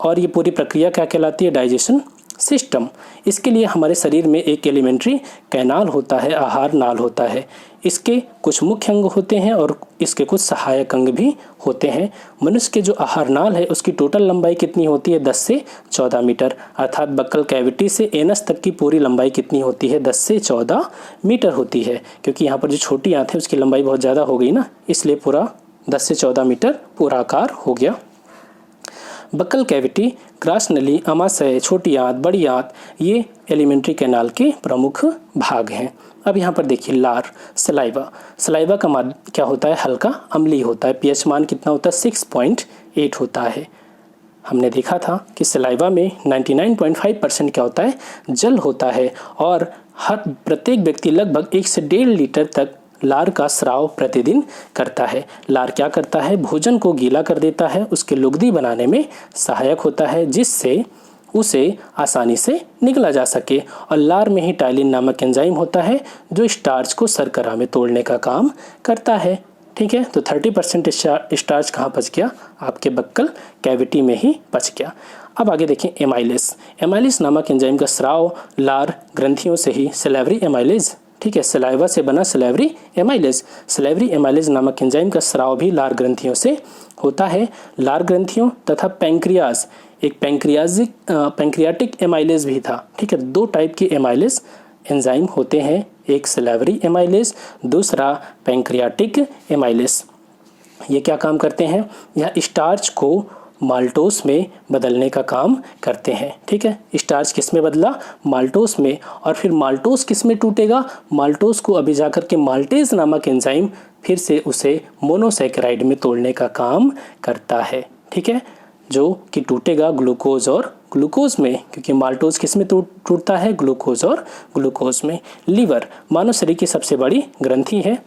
और ये पूरी प्रक्रिया क्या कहलाती है? Digestion system. इसके लिए हमारे शरीर में एक एलिमेंट्री कैनाल होता है, आहार नाल होता है। इसके कुछ मुख्य अंग होते हैं और इसके कुछ सहायक अंग भी होते हैं। मनुष्य के जो आहार नाल है उसकी टोटल लंबाई कितनी होती है? 10 से 14 मीटर, अर्थात बक्कल कैविटी से एनस तक की पूरी लंबाई कितनी होती है? 10 से 14 मीटर होती है। क्योंकि यहाँ पर जो छोटी आंत है उसकी लंबाई बहुत ज़्यादा हो गई ना, इसलिए पूरा 10 से 14 मीटर पूरा आकार हो गया। बक्कल कैविटी, ग्रास नली, आमाशय, छोटी आंत, बड़ी आंत, ये एलिमेंट्री कैनाल के प्रमुख भाग हैं। अब यहाँ पर देखिए लार, सलाइवा। सलाइवा का माद क्या होता है? हल्का अम्लीय होता है। पीएच मान कितना होता है? 6.8 होता है। हमने देखा था कि सलाइवा में 99.5% क्या होता है? जल होता है और हर प्रत्येक व्यक्ति लगभग 1 से 1.5 लीटर तक लार का स्राव प्रतिदिन करता है। लार क्या करता है? भोजन को गीला कर देता है, उसके लुगदी बनाने में सहायक होता है, जिससे उसे आसानी से निगला जा सके। और लार में ही टाइलिन नामक एंजाइम होता है जो स्टार्च को शर्करा में तोड़ने का काम करता है। ठीक है, तो 30% स्टार्च कहाँ पच गया? आपके बक्कल कैविटी में ही पच गया। अब आगे देखें एमाइलेस। एमाइलेस नामक एंजाइम का स्राव लार ग्रंथियों से ही सैलिवरी एमाइलेज, ठीक है, सलाइवा से बना सैलिवरी एमाइलेज। सैलिवरी एमाइलेज नामक एंजाइम का स्राव भी लार ग्रंथियों से होता है। लार ग्रंथियों तथा पैंक्रियाज, एक पैंक्रियाटिक एमाइलेज भी था। ठीक है, 2 टाइप के एमाइलेज एंजाइम होते हैं, एक सैलिवरी एमाइलेज, दूसरा पैंक्रियाटिक एमाइलेज। ये क्या काम करते हैं? यह स्टार्च को माल्टोस में बदलने का काम करते हैं। ठीक है, स्टार्च किस में बदला? माल्टोस में। और फिर माल्टोस किस में टूटेगा? माल्टोस को अभी जाकर के माल्टेज नामक एंजाइम फिर से उसे मोनोसैकेराइड में तोड़ने का काम करता है। ठीक है, जो कि टूटेगा ग्लूकोज और ग्लूकोज में, क्योंकि माल्टोज किस में टूटता है? ग्लूकोज और ग्लूकोज में। लीवर मानव शरीर की सबसे बड़ी ग्रंथि है।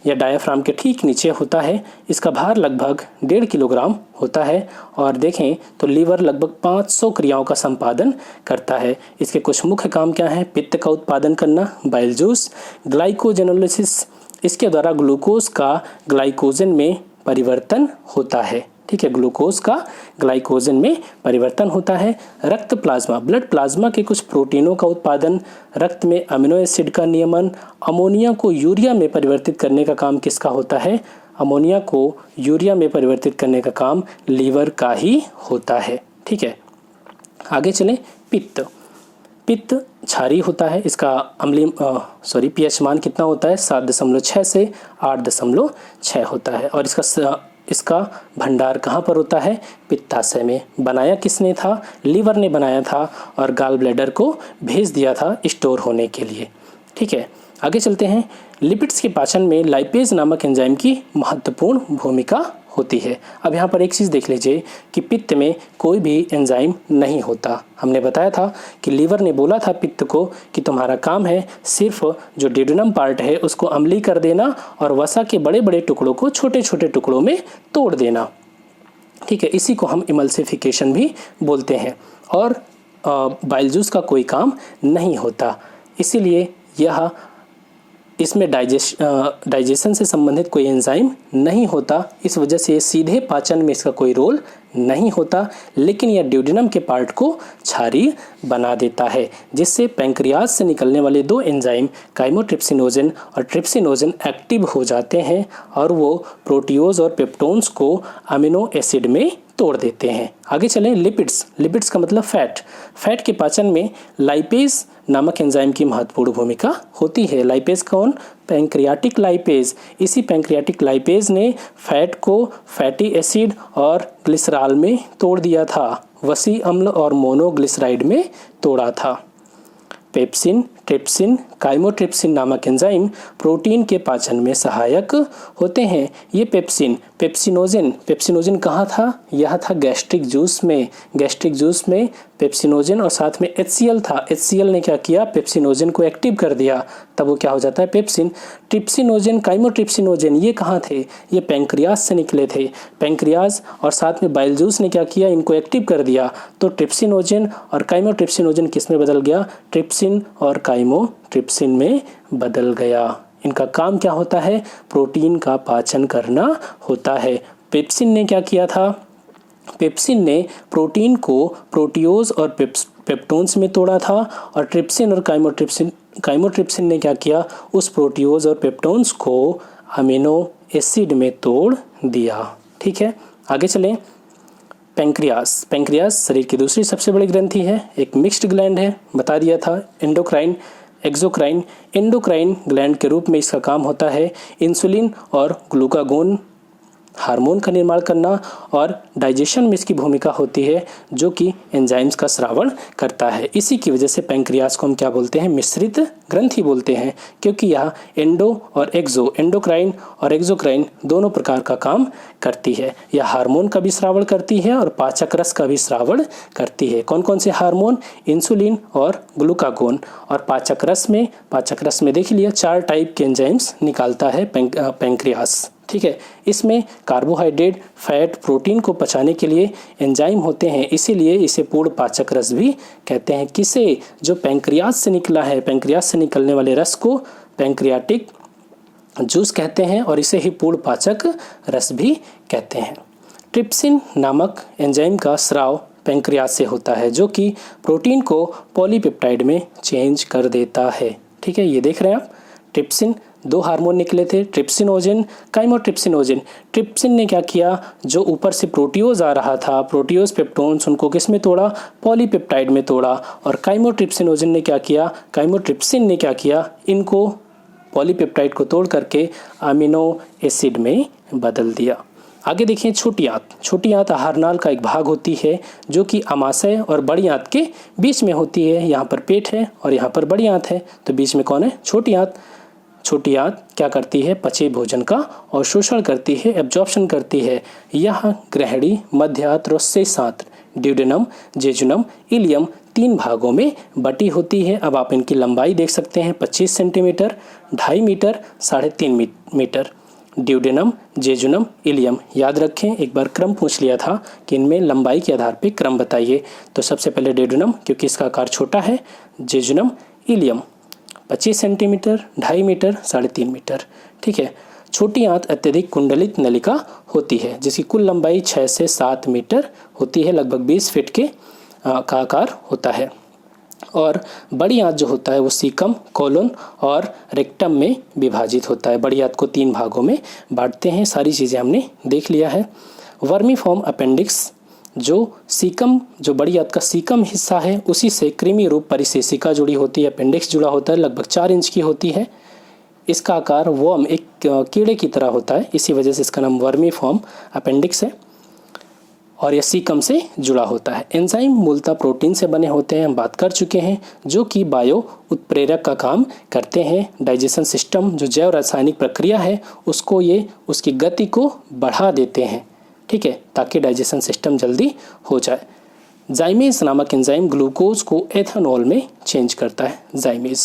यह डायाफ्राम के ठीक नीचे होता है। इसका भार लगभग 1.5 किलोग्राम होता है और देखें तो लीवर लगभग 500 क्रियाओं का संपादन करता है। इसके कुछ मुख्य काम क्या हैं? पित्त का उत्पादन करना, बाइल जूस, ग्लाइकोजेनोलिसिस, इसके द्वारा ग्लूकोज का ग्लाइकोजन में परिवर्तन होता है। ठीक है, ग्लूकोज का ग्लाइकोजन में परिवर्तन होता है। रक्त प्लाज्मा, ब्लड प्लाज्मा के कुछ प्रोटीनों का उत्पादन, रक्त में अमीनो एसिड का नियमन, अमोनिया को यूरिया में परिवर्तित करने का काम किसका होता है? अमोनिया को यूरिया में परिवर्तित करने का काम लीवर का ही होता है। ठीक है, आगे चलें। पित्त, पित्त क्षारीय होता है। इसका पीएच मान कितना होता है? 7.6 से 8.6 होता है। और इसका भंडार कहाँ पर होता है? पित्ताशय में। बनाया किसने था? लीवर ने बनाया था और गॉल ब्लैडर को भेज दिया था स्टोर होने के लिए। ठीक है, आगे चलते हैं। लिपिड्स के पाचन में लाइपेज नामक एंजाइम की महत्वपूर्ण भूमिका होती है। अब यहाँ पर एक चीज़ देख लीजिए कि पित्त में कोई भी एंजाइम नहीं होता। हमने बताया था कि लीवर ने बोला था पित्त को कि तुम्हारा काम है सिर्फ जो डिडनम पार्ट है उसको अम्लीय कर देना और वसा के बड़े बड़े टुकड़ों को छोटे छोटे टुकड़ों में तोड़ देना। ठीक है, इसी को हम इमल्सिफिकेशन भी बोलते हैं। और बाइल जूस का कोई काम नहीं होता, इसीलिए इसमें डाइजेशन से संबंधित कोई एंजाइम नहीं होता। इस वजह से सीधे पाचन में इसका कोई रोल नहीं होता, लेकिन यह ड्यूडेनम के पार्ट को क्षारीय बना देता है, जिससे पैंक्रियाज से निकलने वाले 2 एंजाइम काइमोट्रिप्सिनोजेन और ट्रिप्सिनोजेन एक्टिव हो जाते हैं और वो प्रोटियोज और पेप्टोन्स को अमीनो एसिड में तोड़ देते हैं। आगे चलें। लिपिड्स, लिपिड्स का मतलब फैट। फैट के पाचन में लाइपेज नामक एंजाइम की महत्वपूर्ण भूमिका होती है। लाइपेज कौन? Pancreatic lipase. इसी पैंक्रियाटिक लाइपेज ने फैट को फैटी एसिड और ग्लिसरॉल में तोड़ दिया था, वसी अम्ल और मोनोग्लिसराइड में तोड़ा था। पेप्सिन, ट्रिप्सिन, काइमोट्रिप्सिन नामक एंजाइम प्रोटीन के पाचन में सहायक होते हैं। ये पेप्सिनोजेन कहाँ था? यह था गैस्ट्रिक जूस में। गैस्ट्रिक जूस में पेप्सिनोजेन और साथ में HCl था। HCl ने क्या किया? पेप्सिनोजेन को एक्टिव कर दिया, तब वो क्या हो जाता है? पेप्सिन। ट्रिप्सिनोजेन, काइमोट्रिप्सिनोजेन ये कहाँ थे? ये पैंक्रियाज से निकले थे। पैंक्रियाज और साथ में बाइल जूस ने क्या किया? इनको एक्टिव कर दिया, तो ट्रिप्सिनोजेन और काइमोट्रिप्सिनोजेन किस में बदल गया? ट्रिप्सिन और काइमोट्रिप्सिन में बदल गया। इनका काम क्या होता है? प्रोटीन का पाचन करना होता है। पेप्सिन ने क्या किया था? पेप्सिन ने प्रोटीन को प्रोटियोज और पेप्टोन्स में तोड़ा था और ट्रिप्सिन और काइमोट्रिप्सिन ने क्या किया, उस प्रोटियोज और पेप्टोन्स को अमीनो एसिड में तोड़ दिया। ठीक है, आगे चलें। पेंक्रियास शरीर की दूसरी सबसे बड़ी ग्रंथि है, एक मिक्स्ड ग्लैंड है, बता दिया था। Endocrine, exocrine. एंडोक्राइन ग्लैंड के रूप में इसका काम होता है इंसुलिन और ग्लूकागोन हार्मोन का निर्माण करना, और डाइजेशन में इसकी भूमिका होती है जो कि एंजाइम्स का स्रावण करता है। इसी की वजह से पेंक्रियास को हम क्या बोलते हैं, मिश्रित ग्रंथि बोलते हैं, क्योंकि यह एंडोक्राइन और एक्सोक्राइन दोनों प्रकार का काम करती है। यह हार्मोन का भी स्रावण करती है और पाचक रस का भी स्रावण करती है। कौन कौन से हार्मोन, इंसुलिन और ग्लूकागोन। और पाचक रस में देख लिया 4 टाइप के एंजाइम्स निकालता है पेंक्रियास। ठीक है, इसमें कार्बोहाइड्रेट, फैट, प्रोटीन को पचाने के लिए एंजाइम होते हैं, इसीलिए इसे पूर्ण पाचक रस भी कहते हैं। किसे, जो पेंक्रियास से निकला है, पेंक्रियास से निकलने वाले रस को पेंक्रियाटिक जूस कहते हैं और इसे ही पूर्ण पाचक रस भी कहते हैं। ट्रिप्सिन नामक एंजाइम का स्राव पेंक्रियास से होता है, जो कि प्रोटीन को पॉलीपेप्टाइड में चेंज कर देता है। ठीक है, ये देख रहे हैं आप, ट्रिप्सिन 2 हार्मोन निकले थे, ट्रिप्सिनोजन, काइमोट्रिप्सिनोजन। ट्रिप्सिन ने क्या किया, जो ऊपर से प्रोटियोज आ रहा था, प्रोटियोज पेप्टोन्स, उनको किस में तोड़ा, पॉलीपेप्टाइड में तोड़ा। और काइमोट्रिप्सिन ने क्या किया, इनको पॉलीपेप्टाइड को तोड़ करके अमीनो एसिड में बदल दिया। आगे देखिए, छोटी आंत आहारनाल का एक भाग होती है जो कि अमाशय और बड़ी आंत के बीच में होती है। यहाँ पर पेट है और यहाँ पर बड़ी आंत है, तो बीच में कौन है, छोटी आंत। छोटी आंत क्या करती है, पचे भोजन का अवशोषण करती है, एब्जॉर्प्शन करती है। यह ग्रहणी, मध्य आंत और शेष आंत, ड्यूडेनम, जेजुनम, इलियम 3 भागों में बटी होती है। अब आप इनकी लंबाई देख सकते हैं, 25 centimetre, 2.5 metre, 3.5 metre. Duodenum, jejunum, ileum, याद रखें, एक बार क्रम पूछ लिया था कि इनमें लंबाई के आधार पर क्रम बताइए। तो सबसे पहले ड्यूडेनम, क्योंकि इसका आकार छोटा है, jejunum, ileum 25 centimetre, 2.5 metre, 3.5 metre. ठीक है, छोटी आंत अत्यधिक कुंडलित नलिका होती है, जिसकी कुल लंबाई 6 से 7 मीटर होती है, लगभग 20 फीट के का आकार होता है। और बड़ी आंत जो होता है वो सीकम, कोलन और रेक्टम में विभाजित होता है। बड़ी आंत को 3 भागों में बांटते हैं। सारी चीज़ें हमने देख लिया है। वर्मीफॉर्म अपेंडिक्स, जो बड़ी आंत का सीकम हिस्सा है, उसी से कृमि रूप परिशेषिका जुड़ी होती है, अपेंडिक्स जुड़ा होता है, लगभग 4 इंच की होती है। इसका आकार वर्म, एक कीड़े की तरह होता है, इसी वजह से इसका नाम वर्मीफॉर्म अपेंडिक्स है और यह सीकम से जुड़ा होता है। एंजाइम मूलतः प्रोटीन से बने होते हैं, हम बात कर चुके हैं, जो कि बायो उत्प्रेरक का काम करते हैं। डाइजेशन सिस्टम, जो जैव रासायनिक प्रक्रिया है, उसको ये उसकी गति को बढ़ा देते हैं। ठीक है, ताकि डाइजेशन सिस्टम जल्दी हो जाए। जाइमेज नामक एंजाइम ग्लूकोज को एथेनॉल में चेंज करता है, जाइमेज।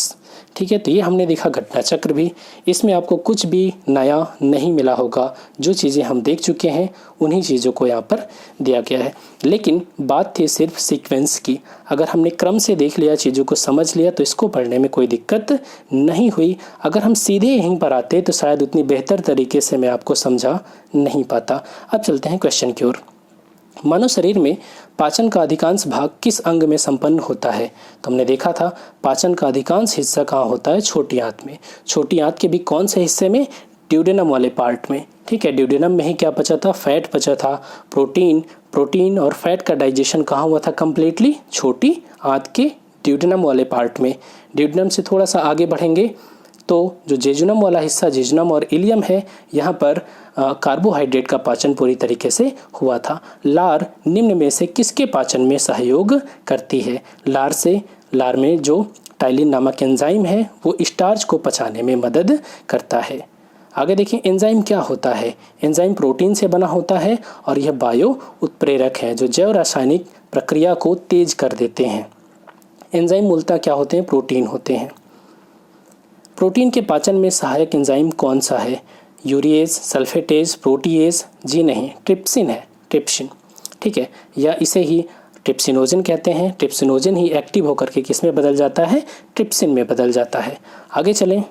ठीक है, तो ये हमने देखा घटना चक्र भी। इसमें आपको कुछ भी नया नहीं मिला होगा, जो चीज़ें हम देख चुके हैं उन्हीं चीज़ों को यहाँ पर दिया गया है। लेकिन बात थी सिर्फ सीक्वेंस की। अगर हमने क्रम से देख लिया, चीज़ों को समझ लिया, तो इसको पढ़ने में कोई दिक्कत नहीं हुई। अगर हम सीधे यहीं पर आते तो शायद उतनी बेहतर तरीके से मैं आपको समझा नहीं पाता। अब चलते हैं क्वेश्चन की ओर। मानव शरीर में पाचन का अधिकांश भाग किस अंग में संपन्न होता है? तो हमने देखा था पाचन का अधिकांश हिस्सा कहाँ होता है, छोटी आंत में। छोटी आंत के भी कौन से हिस्से में, ड्यूडेनम वाले पार्ट में। ठीक है, ड्यूडेनम में ही क्या बचा था, फैट बचा था। प्रोटीन और फैट का डाइजेशन कहाँ हुआ था कंप्लीटली, छोटी आंत के ड्यूडेनम वाले पार्ट में। ड्यूडेनम से थोड़ा सा आगे बढ़ेंगे तो जो जेजुनम वाला हिस्सा, जेजुनम और इलियम है, यहाँ पर कार्बोहाइड्रेट का पाचन पूरी तरीके से हुआ था। लार निम्न में से किसके पाचन में सहयोग करती है? लार में जो टाइलिन नामक एंजाइम है वो स्टार्च को पचाने में मदद करता है। आगे देखिए, एंजाइम क्या होता है? एंजाइम प्रोटीन से बना होता है और यह बायो उत्प्रेरक है, जो जैव रासायनिक प्रक्रिया को तेज कर देते हैं। एंजाइम मूलतः क्या होते हैं, प्रोटीन होते हैं। प्रोटीन के पाचन में सहायक एंजाइम कौन सा है? Urease, सल्फेटेज, protease? जी नहीं, ट्रिप्सिन है, ट्रिप्सिन। ठीक है, या इसे ही ट्रिप्सिनोजन कहते हैं। ट्रिप्सिनोजन ही एक्टिव होकर के किस में बदल जाता है, ट्रिप्सिन में बदल जाता है। आगे चलें।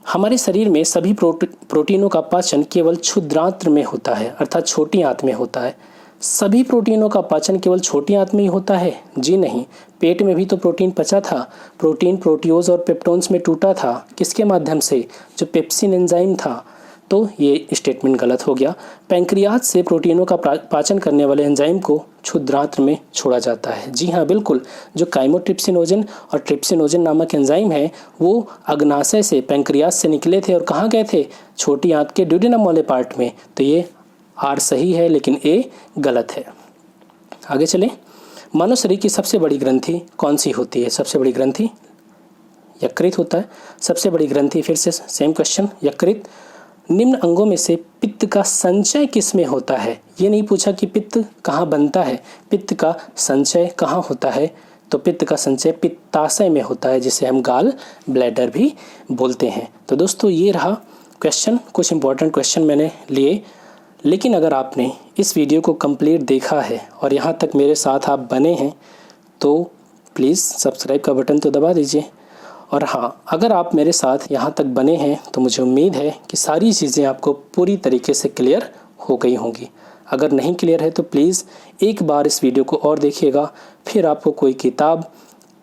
हमारे शरीर में सभी प्रोटीनों का पाचन केवल क्षुद्रांत्र में होता है, अर्थात छोटी आंत में होता है। सभी प्रोटीनों का पाचन केवल छोटी आंत में ही होता है? जी नहीं, पेट में भी तो प्रोटीन पचा था। प्रोटीन प्रोटियोज और पेप्टोन्स में टूटा था। किसके माध्यम से? जो पेप्सिन एंजाइम था। तो ये स्टेटमेंट गलत हो गया। पैंक्रियाज से प्रोटीनों का पाचन करने वाले एंजाइम को क्षुद्रांत्र में छोड़ा जाता है। जी हाँ, बिल्कुल। जो काइमोट्रिप्सिनोजन और ट्रिप्सिनोजन नामक एंजाइम है वो अग्नाशय से, पैंक्रियाज से निकले थे और कहाँ गए थे? छोटी आंत के ड्यूडेनम वाले पार्ट में। तो ये आर सही है लेकिन ए गलत है। आगे चलें। मानव शरीर की सबसे बड़ी ग्रंथि कौन सी होती है? सबसे बड़ी ग्रंथि यकृत होता है। सबसे बड़ी ग्रंथि, फिर से सेम क्वेश्चन, यकृत। निम्न अंगों में से पित्त का संचय किस में होता है? ये नहीं पूछा कि पित्त कहाँ बनता है, पित्त का संचय कहाँ होता है। तो पित्त का संचय पित्ताशय में होता है, जिसे हम गाल ब्लैडर भी बोलते हैं। तो दोस्तों ये रहा क्वेश्चन, कुछ इंपॉर्टेंट क्वेश्चन मैंने लिए। लेकिन अगर आपने इस वीडियो को कंप्लीट देखा है और यहाँ तक मेरे साथ आप बने हैं तो प्लीज़ सब्सक्राइब का बटन तो दबा दीजिए। और हाँ, अगर आप मेरे साथ यहाँ तक बने हैं तो मुझे उम्मीद है कि सारी चीज़ें आपको पूरी तरीके से क्लियर हो गई होंगी। अगर नहीं क्लियर है तो प्लीज़ एक बार इस वीडियो को और देखिएगा, फिर आपको कोई किताब,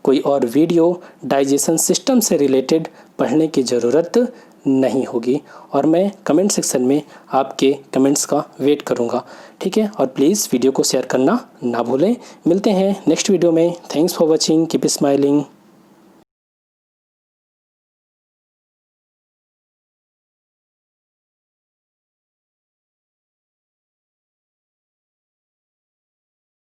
कोई और वीडियो डाइजेशन सिस्टम से रिलेटेड पढ़ने की ज़रूरत नहीं होगी। और मैं कमेंट सेक्शन में आपके कमेंट्स का वेट करूँगा, ठीक है। और प्लीज़ वीडियो को शेयर करना ना भूलें। मिलते हैं नेक्स्ट वीडियो में। Thanks for watching, keep smiling.